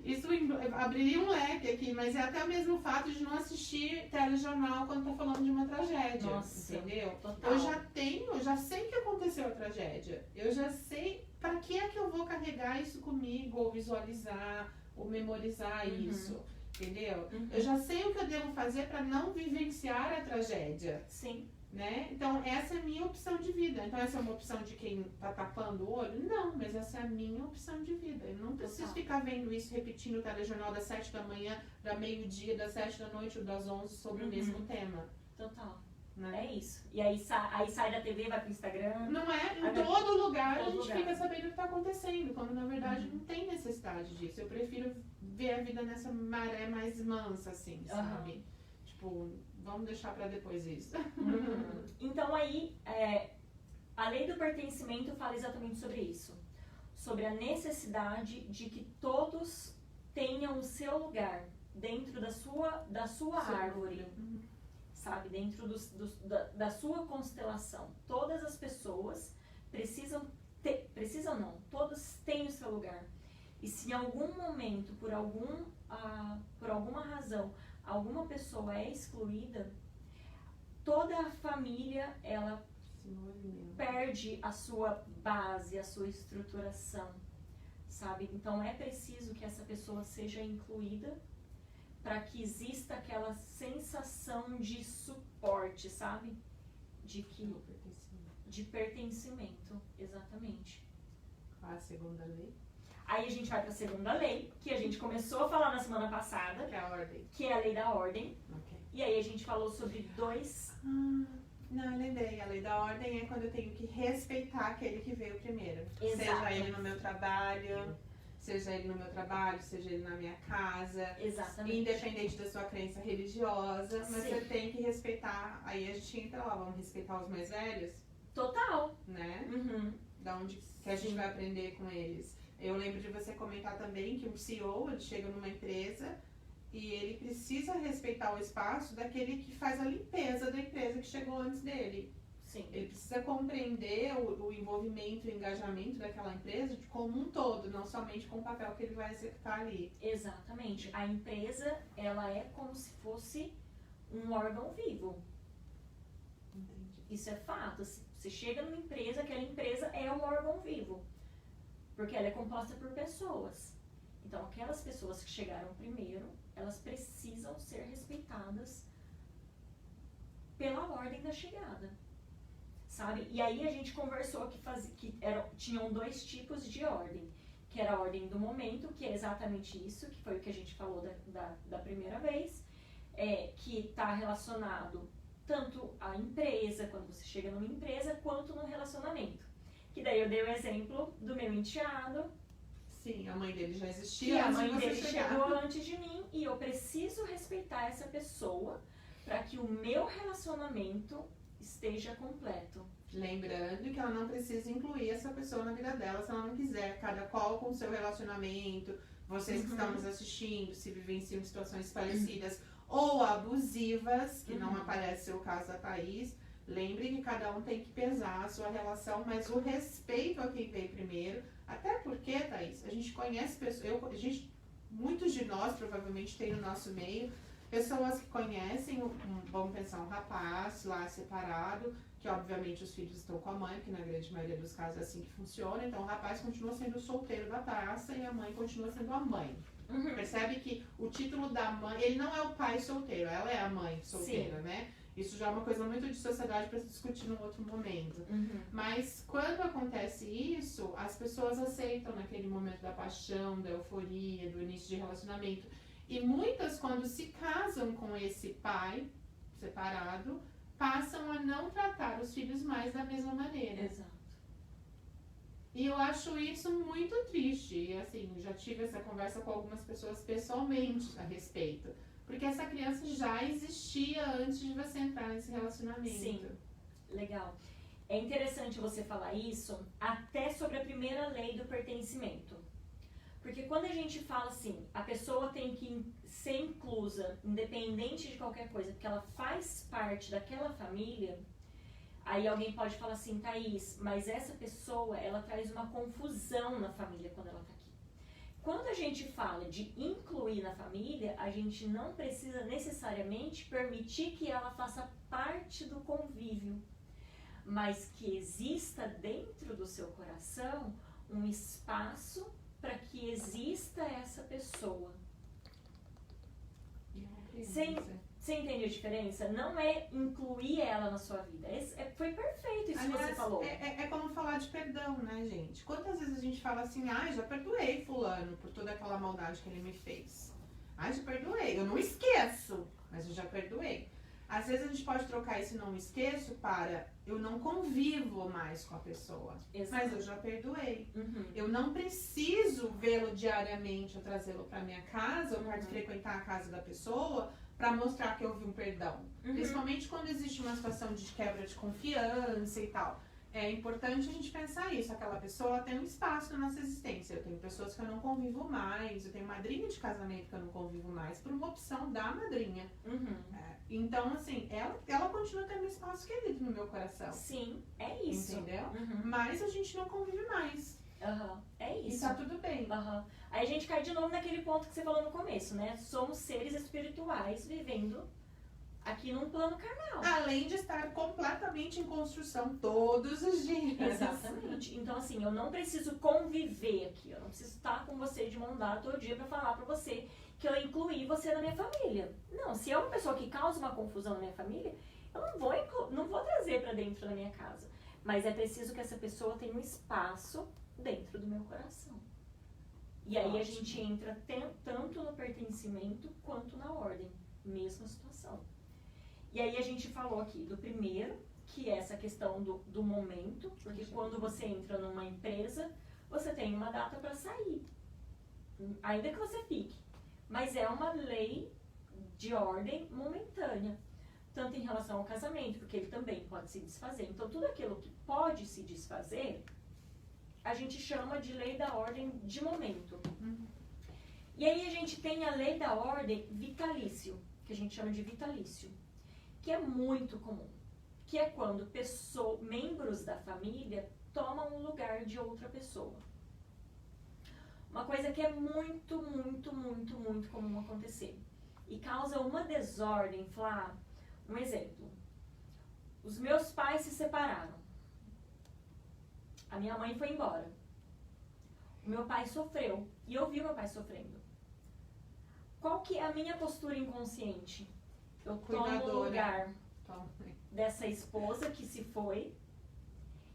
Isso abriria um leque aqui, mas é até mesmo o fato de não assistir telejornal quando tá falando de uma tragédia. Nossa, entendeu? Total. Eu já sei que aconteceu a tragédia. Eu já sei para que é que eu vou carregar isso comigo, ou visualizar, ou memorizar isso. Entendeu? Eu já sei o que eu devo fazer para não vivenciar a tragédia. Sim. Né? Então, essa é a minha opção de vida. Então, essa é uma opção de quem tá tapando o olho? Não, mas essa é a minha opção de vida. Eu não preciso ficar vendo isso, repetindo o telejornal das 7 da manhã, da meio-dia, das 7 da noite ou das 11 sobre o mesmo tema. Total. Né? É isso. E aí sai da TV, vai pro Instagram. Não é? Em todo lugar a gente fica sabendo o que tá acontecendo, quando na verdade não tem necessidade disso. Eu prefiro ver a vida nessa maré mais mansa, assim, sabe? Tipo, vamos deixar pra depois isso. Então aí, a lei do pertencimento fala exatamente sobre isso. Sobre a necessidade de que todos tenham o seu lugar dentro da sua árvore. Sabe? Dentro da sua constelação. Todas as pessoas precisam não, todos têm o seu lugar. E se em algum momento, por alguma razão, alguma pessoa é excluída, toda a família, ela perde a sua base, a sua estruturação, sabe? Então é preciso que essa pessoa seja incluída para que exista aquela sensação de suporte, sabe? De pertencimento, exatamente. Qual a segunda lei? Aí a gente vai para a segunda lei, que a gente começou a falar na semana passada. Que é a ordem. Que é a lei da ordem. Okay. E aí a gente falou sobre dois... Não, eu lembrei. A lei da ordem é quando eu tenho que respeitar aquele que veio primeiro. Exato. Seja ele no meu trabalho, seja ele na minha casa. Exatamente. Independente da sua crença religiosa, mas você tem que respeitar. Aí a gente entra lá, vamos respeitar os mais velhos? Total. Né? Da onde que a gente vai aprender com eles. Eu lembro de você comentar também que um CEO, ele chega numa empresa e ele precisa respeitar o espaço daquele que faz a limpeza da empresa que chegou antes dele. Sim. Ele precisa compreender o envolvimento e o engajamento daquela empresa como um todo, não somente com o papel que ele vai executar ali. Exatamente. A empresa, ela é como se fosse um órgão vivo. Entendi. Isso é fato. Você chega numa empresa, aquela empresa é um órgão vivo, porque ela é composta por pessoas. Então, aquelas pessoas que chegaram primeiro, elas precisam ser respeitadas pela ordem da chegada, sabe? E aí a gente conversou tinham 2 tipos de ordem, que era a ordem do momento, que é exatamente isso, que foi o que a gente falou da primeira vez, que está relacionado tanto à empresa, quando você chega numa empresa, quanto no relacionamento. Que daí eu dei o exemplo do meu enteado. Sim, a mãe dele já Que existia a antes de mãe você dele chegar. chegou antes de mim e eu preciso respeitar essa pessoa para que o meu relacionamento esteja completo. Lembrando que ela não precisa incluir essa pessoa na vida dela se ela não quiser. Cada qual com o seu relacionamento. Vocês que estão nos assistindo, se vivenciam situações parecidas ou abusivas, que não aparece o caso da Thaís, lembre que cada um tem que pesar a sua relação, mas o respeito a quem veio primeiro. Até porque, Thaís, a gente conhece pessoas, muitos de nós provavelmente tem no nosso meio pessoas que conhecem, vamos pensar, um rapaz lá separado, que obviamente os filhos estão com a mãe, que na grande maioria dos casos é assim que funciona, então o rapaz continua sendo o solteiro da taça e a mãe continua sendo a mãe. Percebe que o título da mãe, ele não é o pai solteiro, ela é a mãe solteira, né? Isso já é uma coisa muito de sociedade para se discutir num outro momento. Mas quando acontece isso, as pessoas aceitam naquele momento da paixão, da euforia, do início de relacionamento. E muitas, quando se casam com esse pai separado, passam a não tratar os filhos mais da mesma maneira. Exato. E eu acho isso muito triste. E assim, já tive essa conversa com algumas pessoas pessoalmente a respeito. Porque essa criança já existia antes de você entrar nesse relacionamento. Sim, legal. É interessante você falar isso até sobre a primeira lei do pertencimento. Porque quando a gente fala assim, a pessoa tem que ser inclusa, independente de qualquer coisa, porque ela faz parte daquela família, aí alguém pode falar assim, Thaís, mas essa pessoa, ela traz uma confusão na família quando ela está aqui. Quando a gente fala de incluir na família, a gente não precisa necessariamente permitir que ela faça parte do convívio, mas que exista dentro do seu coração um espaço para que exista essa pessoa. Você entende a diferença? Não é incluir ela na sua vida. Foi perfeito isso que você falou. É como falar de perdão, né, gente? Quantas vezes a gente fala assim, já perdoei fulano por toda aquela maldade que ele me fez. Já perdoei. Eu não esqueço, mas eu já perdoei. Às vezes a gente pode trocar esse não esqueço para eu não convivo mais com a pessoa. Exato. Mas eu já perdoei. Eu não preciso vê-lo diariamente ou trazê-lo para minha casa ou frequentar a casa da pessoa para mostrar que houve um perdão. Principalmente quando existe uma situação de quebra de confiança e tal. É importante a gente pensar isso. Aquela pessoa tem um espaço na nossa existência. Eu tenho pessoas que eu não convivo mais. Eu tenho madrinha de casamento que eu não convivo mais por uma opção da madrinha. Então, assim, ela continua tendo um espaço querido no meu coração. Sim, é isso. Entendeu? Mas a gente não convive mais. É isso. E tá tudo bem. Aí a gente cai de novo naquele ponto que você falou no começo, né? Somos seres espirituais vivendo aqui num plano carnal. Além de estar completamente em construção todos os dias. Exatamente. Então, assim, eu não preciso conviver aqui. Eu não preciso estar com você de mão dada todo dia pra falar pra você que eu incluí você na minha família. Não, se é uma pessoa que causa uma confusão na minha família, eu não vou trazer pra dentro da minha casa. Mas é preciso que essa pessoa tenha um espaço dentro do meu coração. E aí a gente entra tanto no pertencimento quanto na ordem. Mesma situação. E aí a gente falou aqui do primeiro, que é essa questão do momento, porque quando você entra numa empresa, você tem uma data para sair. Ainda que você fique. Mas é uma lei de ordem momentânea. Tanto em relação ao casamento, porque ele também pode se desfazer. Então, tudo aquilo que pode se desfazer, a gente chama de lei da ordem de momento. E aí a gente tem a lei da ordem vitalício, que a gente chama de vitalício, que é muito comum, que é quando membros da família tomam o lugar de outra pessoa. Uma coisa que é muito, muito, muito, muito comum acontecer. E causa uma desordem, Flá. Um exemplo. Os meus pais se separaram. A minha mãe foi embora. O meu pai sofreu. E eu vi o meu pai sofrendo. Qual que é a minha postura inconsciente? Eu tomo o lugar dessa esposa que se foi.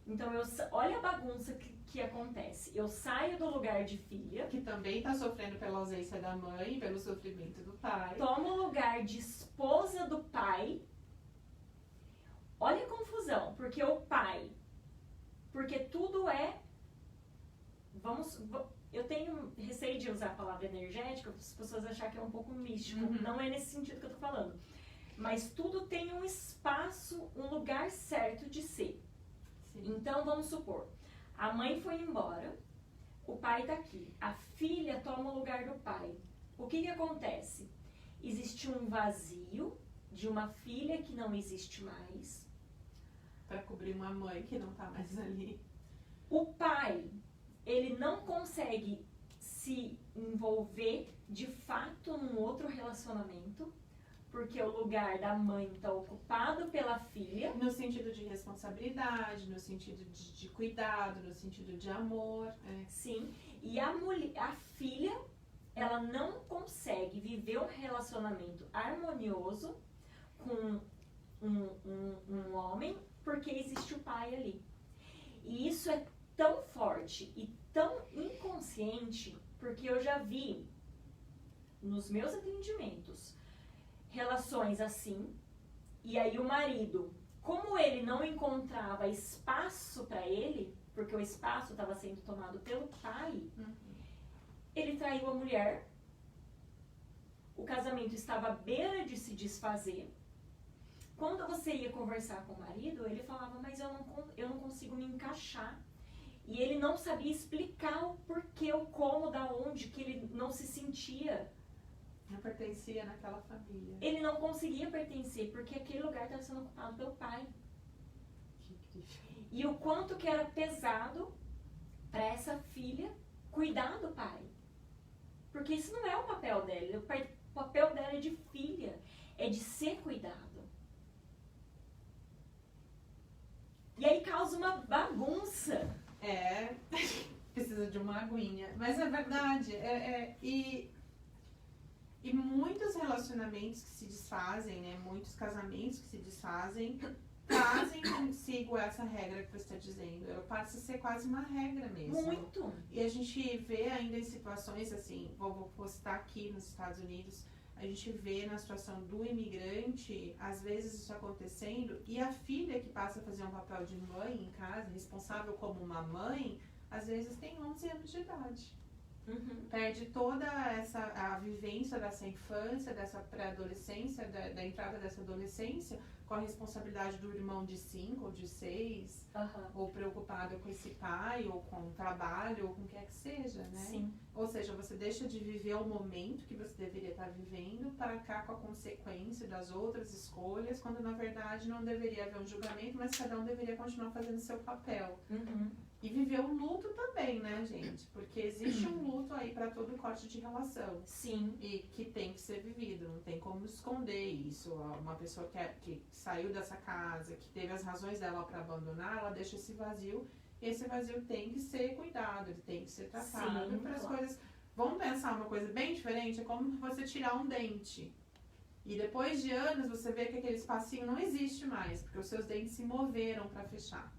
Então, olha a bagunça que acontece. Eu saio do lugar de filha. Que também está sofrendo pela ausência da mãe, pelo sofrimento do pai. Tomo o lugar de esposa do pai. Olha a confusão. Porque o pai... Porque tudo é... Eu tenho receio de usar a palavra energética, para as pessoas acharem que é um pouco místico. Uhum. Não é nesse sentido que eu estou falando. Mas tudo tem um espaço, um lugar certo de ser. Sim. Então, vamos supor, a mãe foi embora, o pai está aqui, a filha toma o lugar do pai. O que acontece? Existe um vazio de uma filha que não existe mais. Para cobrir uma mãe que não está mais ali. O pai, ele não consegue se envolver de fato num outro relacionamento, porque o lugar da mãe está ocupado pela filha. No sentido de responsabilidade, no sentido de cuidado, no sentido de amor. É. Sim, e a filha, ela não consegue viver um relacionamento harmonioso com um homem, porque existe o pai ali. E isso é tão forte e tão inconsciente, porque eu já vi nos meus atendimentos relações assim, e aí o marido, como ele não encontrava espaço para ele, porque o espaço estava sendo tomado pelo pai, ele traiu a mulher, o casamento estava à beira de se desfazer. Quando você ia conversar com o marido, ele falava, mas eu não consigo me encaixar. E ele não sabia explicar o porquê, o como, da onde, que ele não se sentia. Não pertencia naquela família. Ele não conseguia pertencer, porque aquele lugar estava sendo ocupado pelo pai. E o quanto que era pesado para essa filha cuidar do pai. Porque isso não é o papel dela. O papel dela é de filha. É de ser cuidado. E aí causa uma bagunça. É, precisa de uma aguinha. Mas é verdade. E muitos relacionamentos que se desfazem, né? Muitos casamentos que se desfazem, trazem consigo essa regra que você está dizendo. Ela passa a ser quase uma regra mesmo. Muito. E a gente vê ainda em situações assim, vou citar aqui nos Estados Unidos, a gente vê na situação do imigrante, às vezes isso acontecendo, e a filha que passa a fazer um papel de mãe em casa, responsável como uma mãe, às vezes tem 11 anos de idade. Perde toda a vivência dessa infância, dessa pré-adolescência, da entrada dessa adolescência, com a responsabilidade do irmão de 5 ou de 6, ou preocupado com esse pai, ou com o trabalho, ou com o que quer que seja, né? Sim. Ou seja, você deixa de viver o momento que você deveria estar vivendo para cá com a consequência das outras escolhas, quando na verdade não deveria haver um julgamento, mas cada um deveria continuar fazendo seu papel. E viver o luto também, né, gente? Porque existe um luto aí para todo corte de relação. Sim. E que tem que ser vivido, não tem como esconder isso. Uma pessoa que saiu dessa casa, que teve as razões dela para abandonar, ela deixa esse vazio. E esse vazio tem que ser cuidado, ele tem que ser tratado. Para as coisas. Vamos pensar uma coisa bem diferente, é como você tirar um dente. E depois de anos você vê que aquele espacinho não existe mais, porque os seus dentes se moveram para fechar.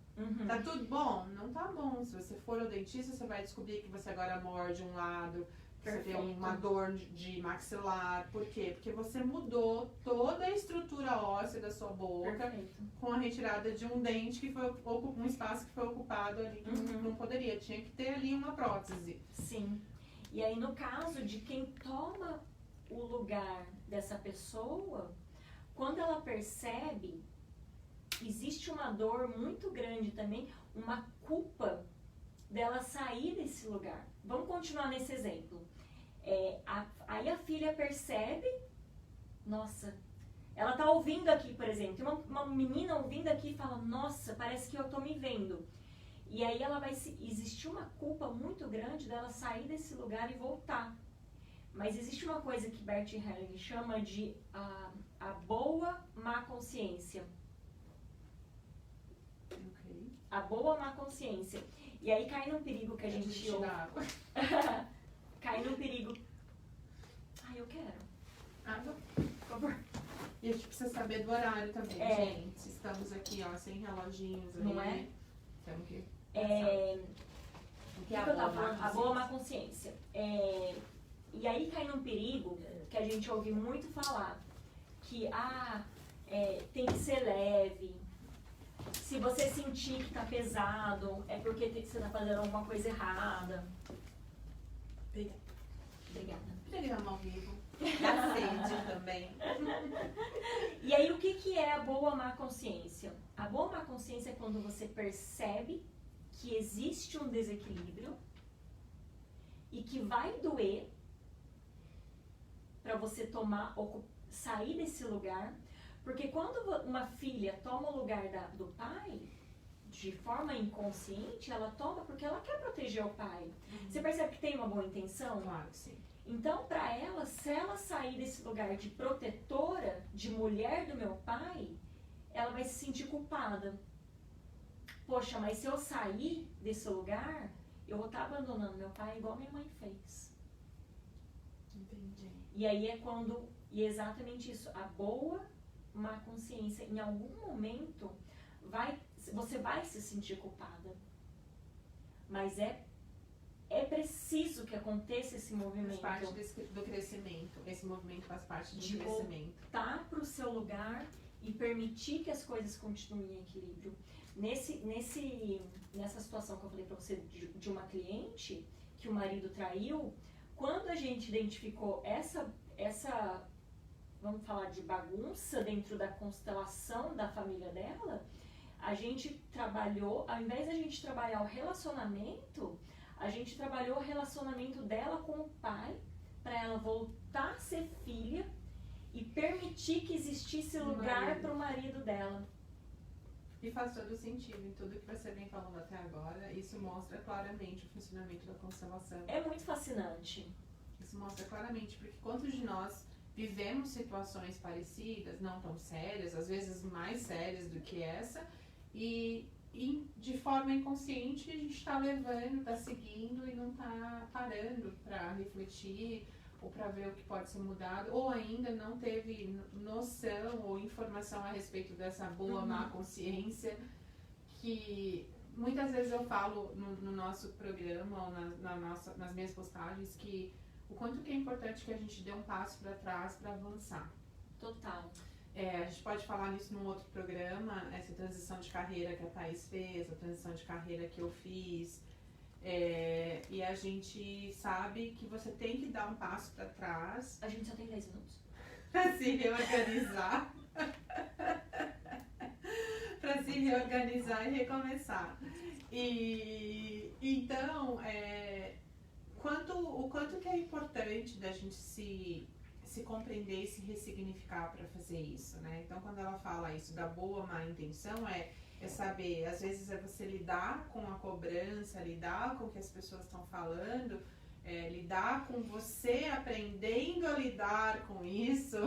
Tá tudo bom? Não tá bom. Se você for ao dentista, você vai descobrir que você agora morde um lado, você tem uma dor de maxilar. Por quê? Porque você mudou toda a estrutura óssea da sua boca com a retirada de um dente que foi um espaço que foi ocupado ali que não poderia. Tinha que ter ali uma prótese. Sim. E aí no caso de quem toma o lugar dessa pessoa, quando ela percebe, existe uma dor muito grande também, uma culpa dela sair desse lugar. Vamos continuar nesse exemplo. Aí a filha percebe, nossa, ela tá ouvindo aqui, por exemplo, tem uma menina ouvindo aqui e fala, nossa, parece que eu tô me vendo. E aí ela existe uma culpa muito grande dela sair desse lugar e voltar. Mas existe uma coisa que Bert Helling chama de a boa má consciência. a boa má consciência. E aí cai num perigo que a gente ouve. Cai num perigo. Ai, eu quero. Água. Por favor. E a gente precisa saber do horário também, gente. Estamos aqui, ó, sem reloginhos aí. Não é? Temos que... O que eu tava falando? A boa má consciência. E aí cai num perigo que a gente ouve muito falar. Que, tem que ser leve. Se você sentir que tá pesado, é porque você tá fazendo alguma coisa errada. Obrigada. Programa ao vivo. Dá sede também. E aí, o que é a boa má consciência? A boa má consciência é quando você percebe que existe um desequilíbrio e que vai doer para você sair desse lugar. Porque quando uma filha toma o lugar do pai, de forma inconsciente, ela toma porque ela quer proteger o pai. Você percebe que tem uma boa intenção? Claro que sim. Então, para ela, se ela sair desse lugar de protetora, de mulher do meu pai, ela vai se sentir culpada. Poxa, mas se eu sair desse lugar, eu vou estar abandonando meu pai igual minha mãe fez. Entendi. E aí é exatamente isso, a boa má consciência, em algum momento, você vai se sentir culpada. Mas é preciso que aconteça esse movimento. Faz parte do crescimento. Esse movimento faz parte do crescimento. Voltar para o seu lugar e permitir que as coisas continuem em equilíbrio. Nessa situação que eu falei para você de uma cliente que o marido traiu, quando a gente identificou essa, vamos falar de bagunça dentro da constelação da família dela, a gente trabalhou, ao invés de a gente trabalhar o relacionamento, a gente trabalhou o relacionamento dela com o pai, para ela voltar a ser filha e permitir que existisse lugar para o marido dela. E faz todo sentido em tudo que você vem falando até agora. Isso mostra claramente o funcionamento da constelação. É muito fascinante. Isso mostra claramente, porque quantos de nós vivemos situações parecidas, não tão sérias, às vezes mais sérias do que essa, e de forma inconsciente a gente está levando, está seguindo e não está parando para refletir ou para ver o que pode ser mudado, ou ainda não teve noção ou informação a respeito dessa boa má consciência, que muitas vezes eu falo no nosso programa ou nas minhas postagens que o quanto que é importante que a gente dê um passo para trás para avançar. Total. A gente pode falar nisso num outro programa, essa transição de carreira que a Thaís fez, a transição de carreira que eu fiz. E a gente sabe que você tem que dar um passo para trás. A gente só tem 10 minutos. Para se reorganizar. Para se reorganizar e recomeçar. E então, o quanto que é importante da gente se compreender e se ressignificar para fazer isso, né? Então, quando ela fala isso da boa, má intenção, é saber, às vezes é você lidar com a cobrança, lidar com o que as pessoas estão falando, lidar com você aprendendo a lidar com isso,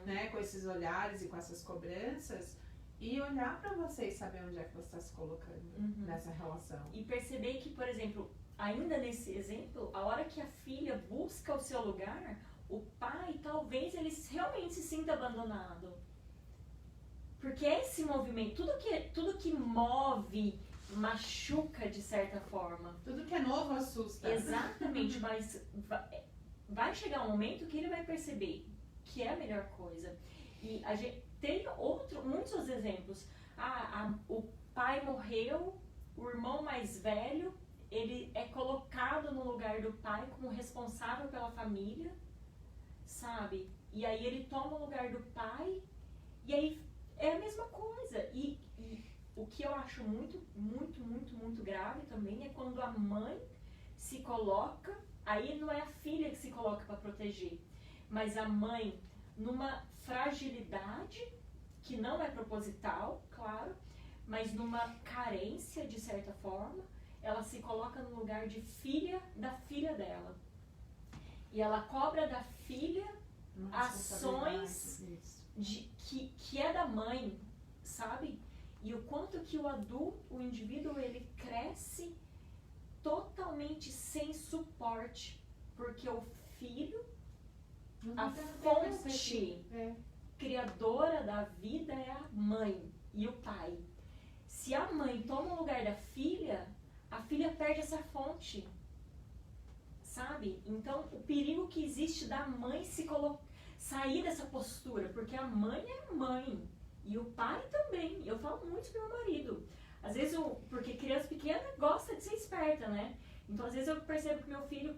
né? Com esses olhares e com essas cobranças, e olhar para você e saber onde é que você está se colocando nessa relação. E perceber que, por exemplo, ainda nesse exemplo, a hora que a filha busca o seu lugar, o pai, talvez ele realmente se sinta abandonado. Porque esse movimento, tudo que move, machuca de certa forma. Tudo que é novo assusta. Exatamente, mas vai chegar um momento que ele vai perceber que é a melhor coisa. E a gente tem muitos exemplos. O pai morreu, o irmão mais velho, ele é colocado no lugar do pai como responsável pela família, sabe? E aí ele toma o lugar do pai, e aí é a mesma coisa. E o que eu acho muito, muito, muito, muito grave também é quando a mãe se coloca, aí não é a filha que se coloca para proteger, mas a mãe numa fragilidade que não é proposital, claro, mas numa carência de certa forma, ela se coloca no lugar de filha da filha dela. E ela cobra da filha ações que é da mãe, sabe? E o quanto que o adulto, o indivíduo, ele cresce totalmente sem suporte. Porque o filho, a fonte criadora da vida é a mãe e o pai. Se a mãe toma o lugar da filha, a filha perde essa fonte. Sabe? Então, o perigo que existe da mãe sair dessa postura. Porque a mãe é mãe. E o pai também. Eu falo muito pro meu marido. Às vezes, porque criança pequena gosta de ser esperta, né? Então, às vezes eu percebo que meu filho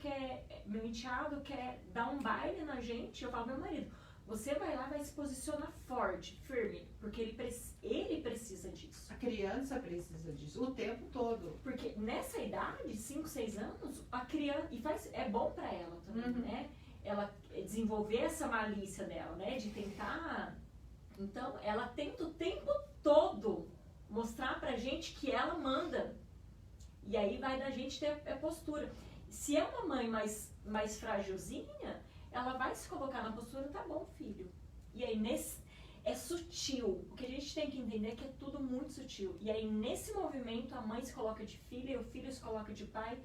meu enteado quer dar um baile na gente. Eu falo, meu marido, você vai lá, vai se posicionar forte, firme. Porque ele precisa disso. A criança precisa disso o tempo todo. Porque nessa idade, 5, 6 anos, a criança... é bom pra ela também, né? Ela desenvolver essa malícia dela, né? De tentar... Então, ela tenta o tempo todo mostrar pra gente que ela manda. E aí vai da gente ter a postura. Se é uma mãe mais frágilzinha, ela vai se colocar na postura, tá bom, filho. E aí, é sutil. O que a gente tem que entender é que é tudo muito sutil. E aí, nesse movimento, a mãe se coloca de filha e o filho se coloca de pai.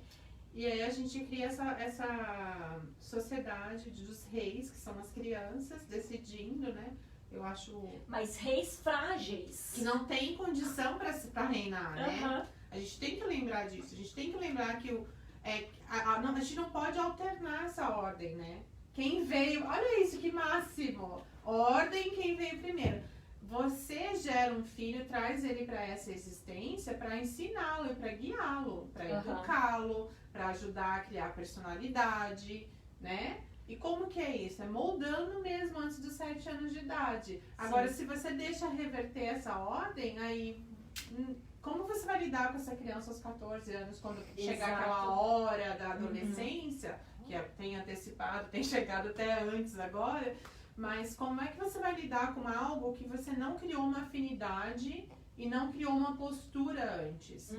E aí a gente cria essa sociedade dos reis, que são as crianças, decidindo, né? Eu acho... Mas reis frágeis. Que não tem condição pra reinar, né? A gente tem que lembrar disso. A gente tem que lembrar que a gente não pode alternar essa ordem, né? Quem veio... Olha isso, que máximo! Ordem, quem veio primeiro. Você gera um filho, traz ele para essa existência para ensiná-lo e para guiá-lo, para educá-lo, para ajudar a criar personalidade, né? E como que é isso? É moldando mesmo antes dos 7 anos de idade. Agora, se você deixa reverter essa ordem, aí como você vai lidar com essa criança aos 14 anos, quando chegar aquela hora da adolescência, que tem antecipado, tem chegado até antes agora, mas como é que você vai lidar com algo que você não criou uma afinidade e não criou uma postura antes?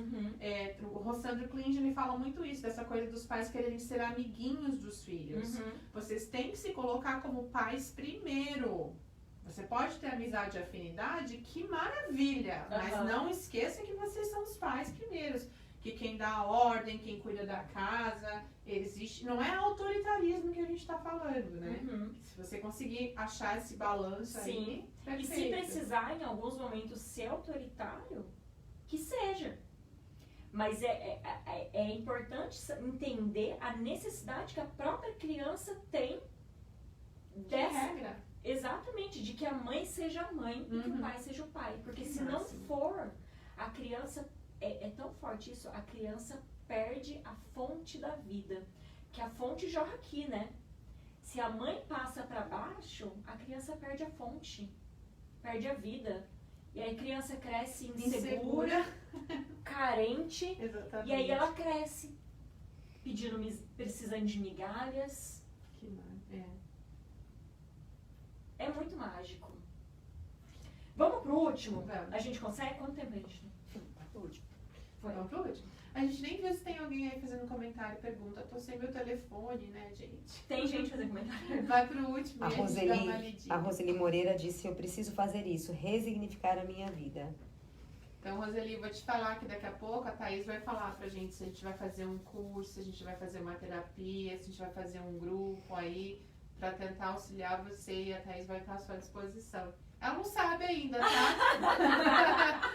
O Rossandro Klinger, ele fala muito isso, dessa coisa dos pais quererem ser amiguinhos dos filhos. Vocês têm que se colocar como pais primeiro. Você pode ter amizade e afinidade, que maravilha! Mas não esqueça que vocês são os pais primeiros. Que quem dá a ordem, quem cuida da casa, existe. Não é autoritarismo que a gente está falando, né? Se você conseguir achar esse balanço aí, e se precisar em alguns momentos ser autoritário, que seja. Mas é importante entender a necessidade que a própria criança tem dessa regra. Exatamente, de que a mãe seja a mãe e que o pai seja o pai. Porque se não for, a criança... É tão forte isso, a criança perde a fonte da vida. Que a fonte jorra aqui, né? Se a mãe passa para baixo, a criança perde a fonte, perde a vida. E aí a criança cresce insegura, carente. Exatamente. E aí ela cresce precisando de migalhas. É muito mágico. Vamos pro último? Vamos. A gente consegue? Quanto tempo a gente tem? Pro último. Vamos pro último. A gente nem viu se tem alguém aí fazendo comentário, pergunta. Tô sem meu telefone, né, gente? Tem gente fazendo comentário. Vai pro último e a gente dá uma lidinha. A Roseli Moreira disse, eu preciso fazer isso, resignificar a minha vida. Então, Roseli, vou te falar que daqui a pouco a Thaís vai falar pra gente se a gente vai fazer um curso, se a gente vai fazer uma terapia, se a gente vai fazer um grupo aí pra tentar auxiliar você, e a Thaís vai estar à sua disposição. Ela não sabe ainda, tá?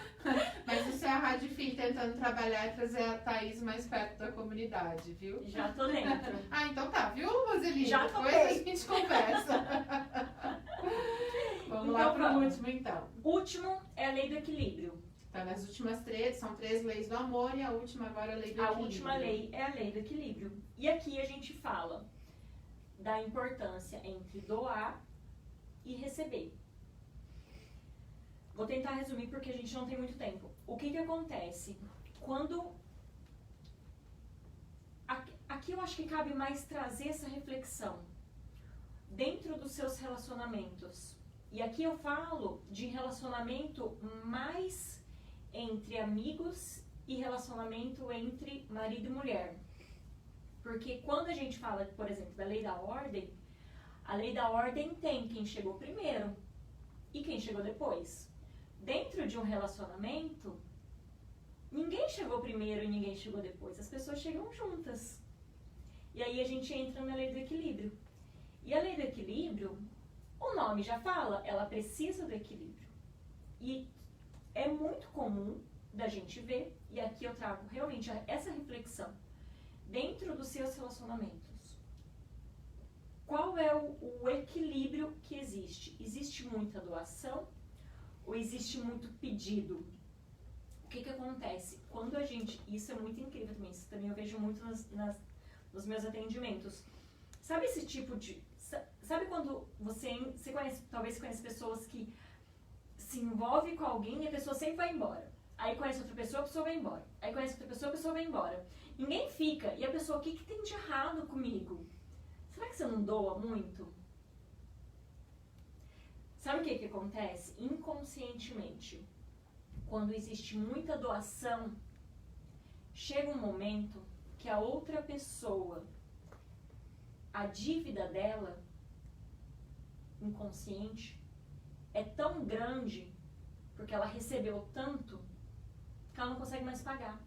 Mas isso é a Rádio Filho tentando trabalhar e trazer a Thaís mais perto da comunidade, viu? Já tô dentro. Então tá, viu, Roseli? Já depois topei. a gente conversa. Vamos lá pro último, então. Último é a lei do equilíbrio. Então, nas últimas 3, são 3 leis do amor e a última agora é a lei do equilíbrio. A última lei é a lei do equilíbrio. E aqui a gente fala da importância entre doar e receber. Vou tentar resumir porque a gente não tem muito tempo. O que acontece? Quando... Aqui eu acho que cabe mais trazer essa reflexão dentro dos seus relacionamentos. E aqui eu falo de relacionamento mais entre amigos e relacionamento entre marido e mulher. Porque quando a gente fala, por exemplo, da lei da ordem, a lei da ordem tem quem chegou primeiro e quem chegou depois. dentro de um relacionamento, ninguém chegou primeiro e ninguém chegou depois. As pessoas chegam juntas. E aí a gente entra na lei do equilíbrio. E a lei do equilíbrio, o nome já fala, ela precisa do equilíbrio. E é muito comum da gente ver, e aqui eu trago realmente essa reflexão, dentro dos seus relacionamentos. Qual é o equilíbrio que existe? Existe muita doação ou existe muito pedido? O que acontece? Quando a gente... Isso é muito incrível também, isso também eu vejo muito nos meus atendimentos. Sabe esse tipo de... Sabe quando você conhece, talvez conhece pessoas que se envolvem com alguém e a pessoa sempre vai embora. Aí conhece outra pessoa, a pessoa vai embora. Aí conhece outra pessoa, a pessoa vai embora. Ninguém fica. E a pessoa, o que tem de errado comigo? Será que você não doa muito? Sabe o que acontece? Inconscientemente, quando existe muita doação, chega um momento que a outra pessoa, a dívida dela, inconsciente, é tão grande, porque ela recebeu tanto, que ela não consegue mais pagar.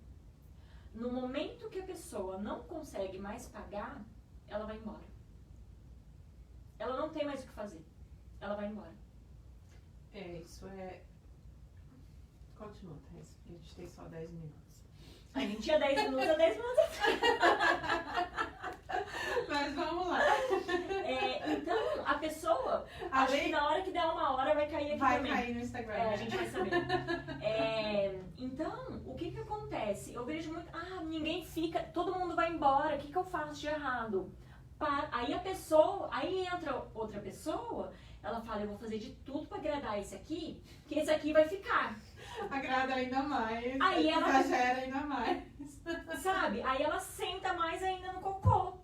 No momento que a pessoa não consegue mais pagar, ela vai embora. Ela não tem mais o que fazer. Ela vai embora. Isso é... Continua, Thais, porque a gente tem só 10 minutos. A gente tinha 10 minutos, há 10 minutos. Mas vamos lá. Então, a pessoa, acho que na hora que der uma hora vai cair aqui também. Vai cair no Instagram. A gente vai saber. Então, o que acontece? Eu vejo muito, ninguém fica, todo mundo vai embora, o que eu faço de errado? Aí aí entra outra pessoa, ela fala, eu vou fazer de tudo pra agradar esse aqui, que esse aqui vai ficar. Agrada ainda mais, aí ela exagera ainda mais. Sabe? Aí ela senta mais ainda no cocô.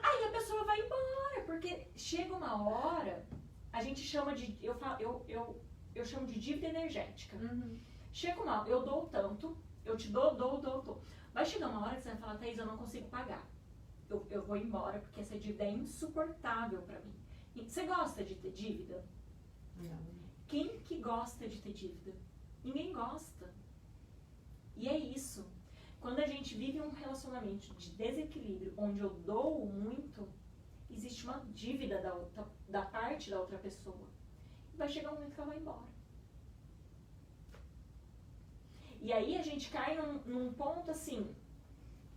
Aí a pessoa vai embora, porque chega uma hora, a gente chama de, eu chamo de dívida energética. Chega uma hora, eu dou tanto, eu te dou. Vai chegar uma hora que você vai falar, Thaís, eu não consigo pagar. Eu vou embora, porque essa dívida é insuportável pra mim. E você gosta de ter dívida? Não. Quem que gosta de ter dívida? Ninguém gosta. E é isso. Quando a gente vive um relacionamento de desequilíbrio, onde eu dou muito, existe uma dívida da parte da outra pessoa. E vai chegar um momento que ela vai embora. E aí a gente cai num ponto assim,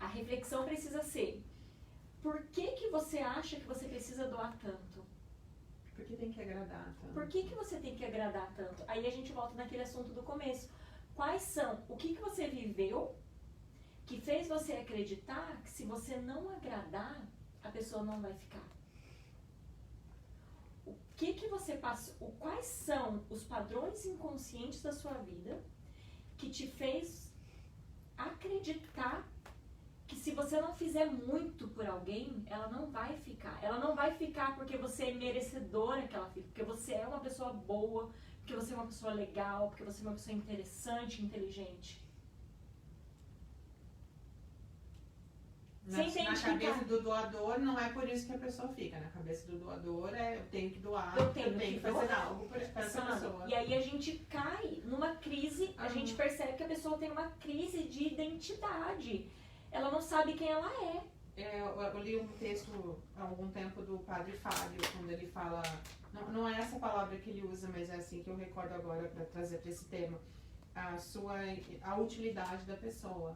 a reflexão precisa ser, por que você acha que você precisa doar tanto? Por que tem que agradar tanto? Por que você tem que agradar tanto? Aí a gente volta naquele assunto do começo. Quais são, o que você viveu que fez você acreditar que se você não agradar, a pessoa não vai ficar? O que você passou, quais são os padrões inconscientes da sua vida que te fez acreditar que se você não fizer muito por alguém, ela não vai ficar. Ela não vai ficar porque você é merecedora que ela fique, porque você é uma pessoa boa, porque você é uma pessoa legal, porque você é uma pessoa interessante, inteligente. Na cabeça do doador, não é por isso que a pessoa fica. Na cabeça do doador eu tenho que doar, eu tenho que fazer algo para essa pessoa. E aí a gente cai numa crise, a gente percebe que a pessoa tem uma crise de identidade. Ela não sabe quem ela é. Eu li um texto há algum tempo do Padre Fábio, quando ele fala, não é essa palavra que ele usa, mas é assim que eu recordo agora para trazer para esse tema, a utilidade da pessoa.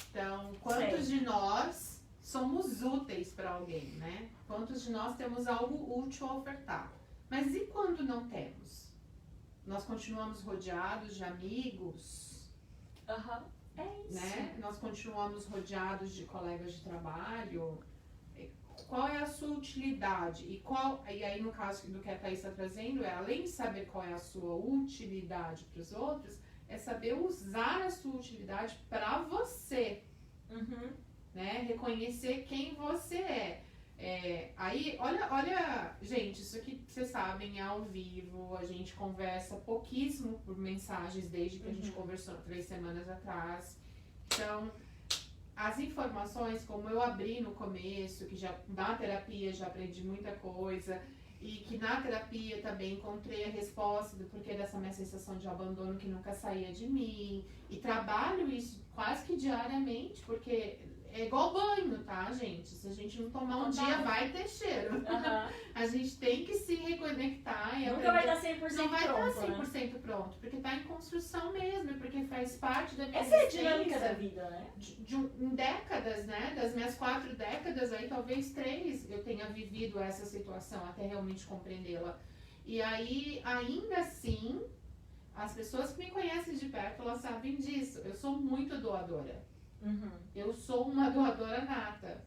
Então, quantos de nós somos úteis para alguém, né? Quantos de nós temos algo útil a ofertar? Mas e quando não temos? Nós continuamos rodeados de amigos? É isso. Né? Nós continuamos rodeados de colegas de trabalho. Qual é a sua utilidade? E aí, no caso do que a Thaís está trazendo, além de saber qual é a sua utilidade para os outros, é saber usar a sua utilidade para você. Né? Reconhecer quem você é. Aí, olha, gente, isso aqui vocês sabem, é ao vivo, a gente conversa pouquíssimo por mensagens desde que a gente conversou 3 semanas atrás. Então, as informações, como eu abri no começo, que já na terapia já aprendi muita coisa, e que na terapia também encontrei a resposta do porquê dessa minha sensação de abandono que nunca saía de mim. E trabalho isso quase que diariamente, porque é igual banho, tá, gente? Se a gente não tomar um dia, vai ter cheiro. A gente tem que se reconectar e nunca vai estar 100% pronto. Não vai estar 100% pronto, porque tá em construção mesmo, porque faz parte da minha Essa é a dinâmica da vida, né? Em décadas, né? Das minhas 4 décadas, aí talvez 3 eu tenha vivido essa situação até realmente compreendê-la. E aí, ainda assim, as pessoas que me conhecem de perto, elas sabem disso. Eu sou muito doadora. Eu sou uma doadora nata.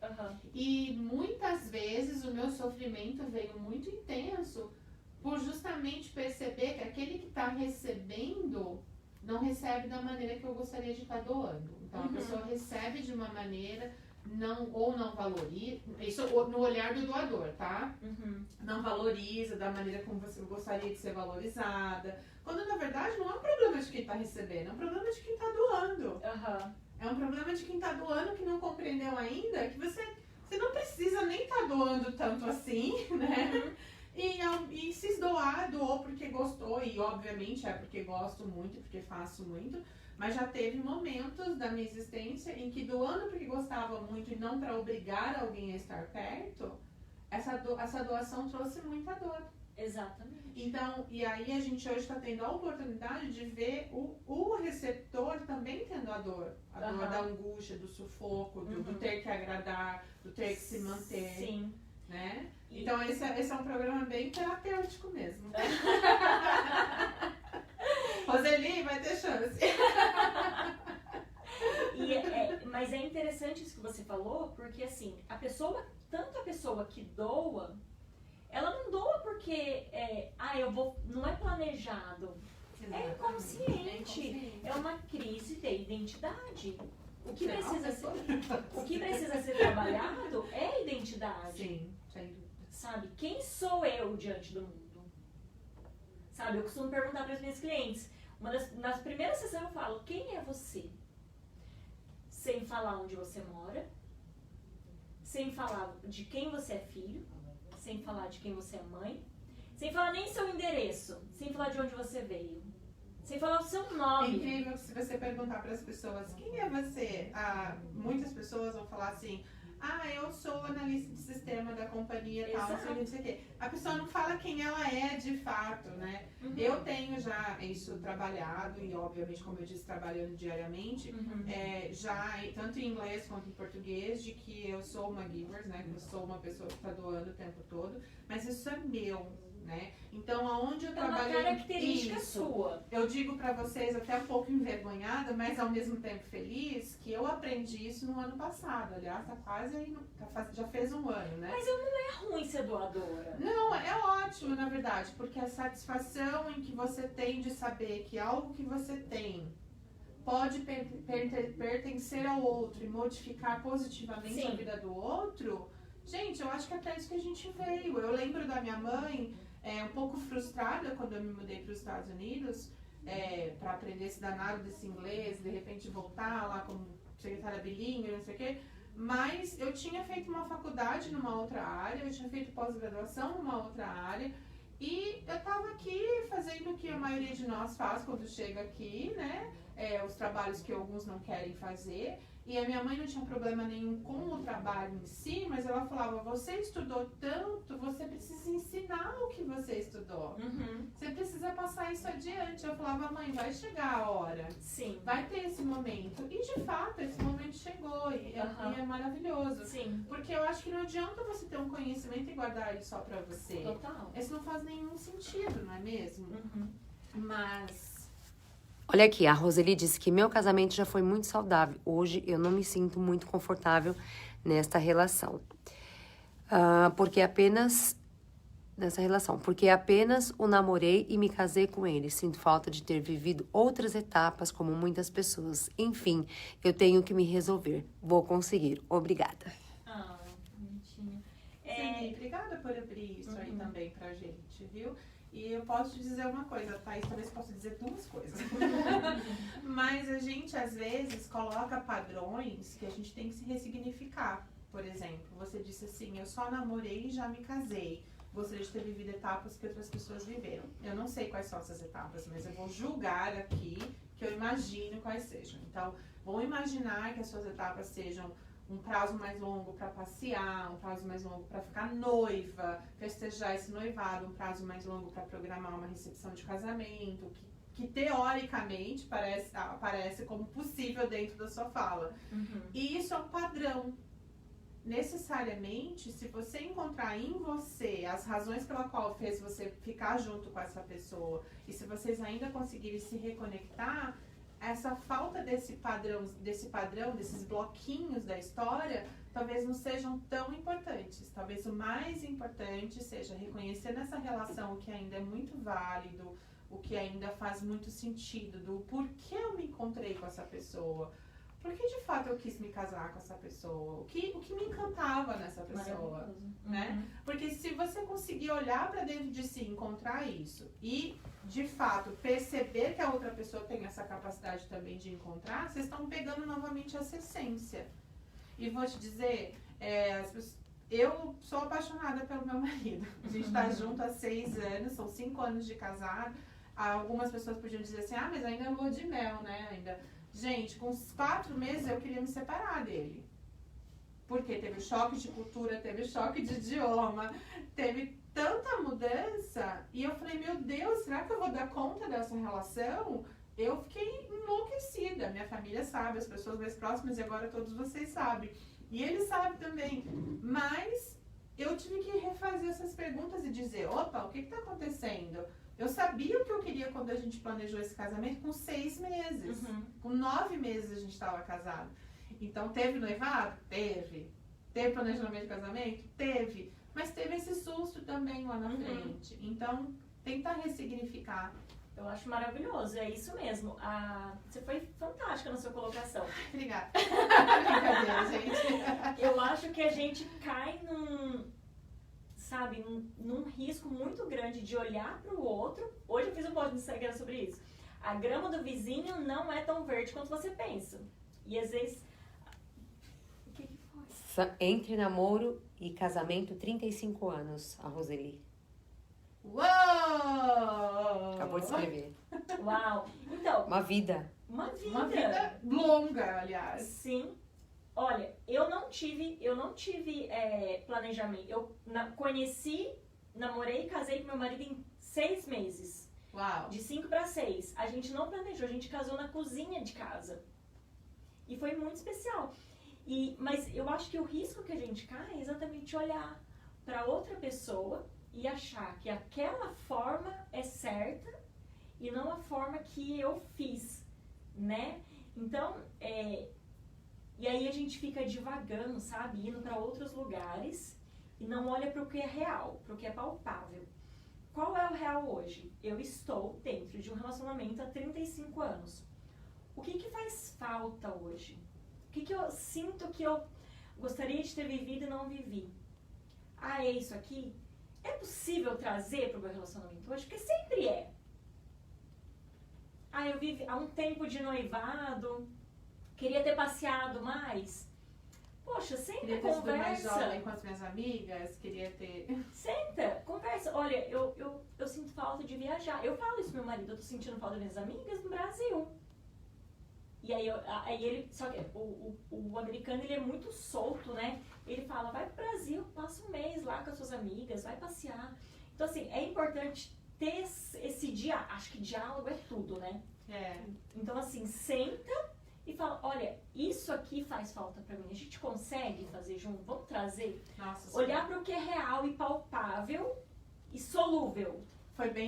E muitas vezes o meu sofrimento veio muito intenso por justamente perceber que aquele que está recebendo não recebe da maneira que eu gostaria de estar doando. Então a pessoa recebe de uma maneira ou não valoriza, isso no olhar do doador, tá? Não valoriza da maneira como você gostaria de ser valorizada. Quando na verdade não é um problema de quem está recebendo, é um problema de quem está doando. É um problema de quem está doando que não compreendeu ainda que você não precisa nem estar doando tanto assim, né? E se doou porque gostou, e obviamente é porque gosto muito, porque faço muito, mas já teve momentos da minha existência em que doando porque gostava muito e não para obrigar alguém a estar perto, essa doação trouxe muita dor. Exatamente. Então, e aí a gente hoje está tendo a oportunidade de ver o receptor também tendo a dor da angústia, do sufoco, do ter que agradar, do ter que se manter. Sim. Né? Então esse é um programa bem terapêutico mesmo. Roseli, vai ter chance. Mas é interessante isso que você falou, porque assim, tanto a pessoa que doa, ela não doa porque não é planejado. É inconsciente. É uma crise de identidade. O que precisa ser trabalhado é a identidade. Sim, sem dúvida. Sabe? Quem sou eu diante do mundo? Sabe? Eu costumo perguntar para os meus clientes. Nas primeiras sessões eu falo, quem é você? Sem falar onde você mora, sem falar de quem você é filho, sem falar de quem você é mãe, sem falar nem seu endereço, sem falar de onde você veio, sem falar o seu nome. É incrível que se você perguntar para as pessoas, quem é você? Muitas pessoas vão falar assim, eu sou analista de sistema da companhia tal, não sei o que. A pessoa não fala quem ela é de fato, né? Eu tenho já isso trabalhado e obviamente, como eu disse, trabalhando diariamente, já tanto em inglês quanto em português, de que eu sou uma giver, né? Que eu sou uma pessoa que está doando o tempo todo, mas isso é meu, né? Então, aonde eu trabalhei... É uma característica sua. Eu digo pra vocês, até um pouco envergonhada, mas ao mesmo tempo feliz, que eu aprendi isso no ano passado. Aliás, tá quase aí, já fez um ano, né? Mas não é ruim ser doadora. Não, é ótimo, na verdade, porque a satisfação em que você tem de saber que algo que você tem pode pertencer ao outro e modificar positivamente a vida do outro, gente, eu acho que é até isso que a gente veio. Eu lembro da minha mãe... um pouco frustrada quando eu me mudei para os Estados Unidos para aprender esse danado desse inglês, de repente voltar lá como secretária bilíngue, não sei o quê. Mas eu tinha feito uma faculdade numa outra área, eu tinha feito pós-graduação numa outra área e eu estava aqui fazendo o que a maioria de nós faz quando chega aqui, né? Os trabalhos que alguns não querem fazer. E a minha mãe não tinha problema nenhum com o trabalho em si, mas ela falava, você estudou tanto, você precisa ensinar o que você estudou. Você precisa passar isso adiante. Eu falava, mãe, vai chegar a hora. Sim. Vai ter esse momento. E de fato, esse momento chegou e é maravilhoso. Sim. Porque eu acho que não adianta você ter um conhecimento e guardar ele só pra você. Total. Isso não faz nenhum sentido, não é mesmo? Mas... Olha aqui, a Roseli disse que meu casamento já foi muito saudável. Hoje eu não me sinto muito confortável nesta relação. Porque apenas o namorei e me casei com ele. Sinto falta de ter vivido outras etapas como muitas pessoas. Enfim, eu tenho que me resolver. Vou conseguir. Obrigada. Bonitinho. Sim, obrigada por abrir isso aí também pra gente, viu? E eu posso te dizer uma coisa, Thaís, talvez possa dizer 2 coisas. Mas a gente, às vezes, coloca padrões que a gente tem que se ressignificar. Por exemplo, você disse assim, eu só namorei e já me casei. gostaria de ter vivido etapas que outras pessoas viveram. Eu não sei quais são essas etapas, mas eu vou julgar aqui que eu imagino quais sejam. Então, vou imaginar que as suas etapas sejam um prazo mais longo para passear, um prazo mais longo para ficar noiva, festejar esse noivado, um prazo mais longo para programar uma recepção de casamento, que teoricamente aparece como possível dentro da sua fala. E isso é um padrão. Necessariamente, se você encontrar em você as razões pela qual fez você ficar junto com essa pessoa, e se vocês ainda conseguirem se reconectar, essa falta desse padrão, desses bloquinhos da história, talvez não sejam tão importantes. Talvez o mais importante seja reconhecer nessa relação o que ainda é muito válido, o que ainda faz muito sentido, do porquê eu me encontrei com essa pessoa, por que de fato eu quis me casar com essa pessoa, o que me encantava nessa pessoa, né? Porque se você conseguir olhar para dentro de si, encontrar isso e de fato perceber que a outra pessoa tem essa capacidade também de encontrar, vocês estão pegando novamente essa essência. E vou te dizer, eu sou apaixonada pelo meu marido. A gente está junto há 6 anos, são 5 anos de casado. Algumas pessoas podiam dizer assim, mas ainda é lua de mel, né? Gente, com uns 4 meses eu queria me separar dele. Porque teve choque de cultura, teve choque de idioma, teve tanta mudança. E eu falei, meu Deus, será que eu vou dar conta dessa relação? Eu fiquei enlouquecida. Minha família sabe, as pessoas mais próximas, e agora todos vocês sabem. E ele sabe também. Mas eu tive que refazer essas perguntas e dizer, opa, o que está acontecendo? Eu sabia o que eu queria quando a gente planejou esse casamento com 6 meses. Com 9 meses a gente estava casado. Então, teve noivado? Teve. Teve planejamento de casamento? Teve. Mas teve esse susto também lá na frente. Então, tentar ressignificar. Eu acho maravilhoso, é isso mesmo. Você foi fantástica na sua colocação. Obrigada. Brincadeira, gente. Eu acho que a gente cai num risco muito grande de olhar para o outro. Hoje eu fiz um post no Instagram sobre isso. A grama do vizinho não é tão verde quanto você pensa. E às vezes... O que foi? Entre namoro e casamento, 35 anos, a Roseli. Uou! Acabou de escrever. Uau! Então... Uma vida. Uma vida. Uma vida longa, aliás. Sim. Olha, eu não tive planejamento. Eu conheci, namorei e casei com meu marido em 6 meses. Uau! De 5 para 6. A gente não planejou, a gente casou na cozinha de casa. E foi muito especial. Mas eu acho que o risco que a gente cai é exatamente olhar para outra pessoa e achar que aquela forma é certa e não a forma que eu fiz, né? Então, e aí a gente fica divagando, sabe? Indo para outros lugares e não olha para o que é real, para o que é palpável. Qual é o real hoje? Eu estou dentro de um relacionamento há 35 anos. O que faz falta hoje? O que eu sinto que eu gostaria de ter vivido e não vivi? É isso aqui? É possível trazer para o meu relacionamento hoje? Porque sempre é. Eu vivi há um tempo de noivado, queria ter passeado mais. Poxa, senta, queria ter sido mais conversa. jovem com as minhas amigas, queria ter... Senta, conversa. Olha, eu sinto falta de viajar. Eu falo isso pro meu marido, eu tô sentindo falta das minhas amigas no Brasil. E aí ele, só que o americano, ele é muito solto, né? Ele fala, vai pro Brasil, passa 1 mês lá com as suas amigas, vai passear. Então, assim, é importante ter esse dia, acho que diálogo é tudo, né? Então, assim, senta e fala, olha, isso aqui faz falta pra mim, a gente consegue fazer junto, vamos trazer? Nossa, Olhar para o que é real e palpável e solúvel. foi bem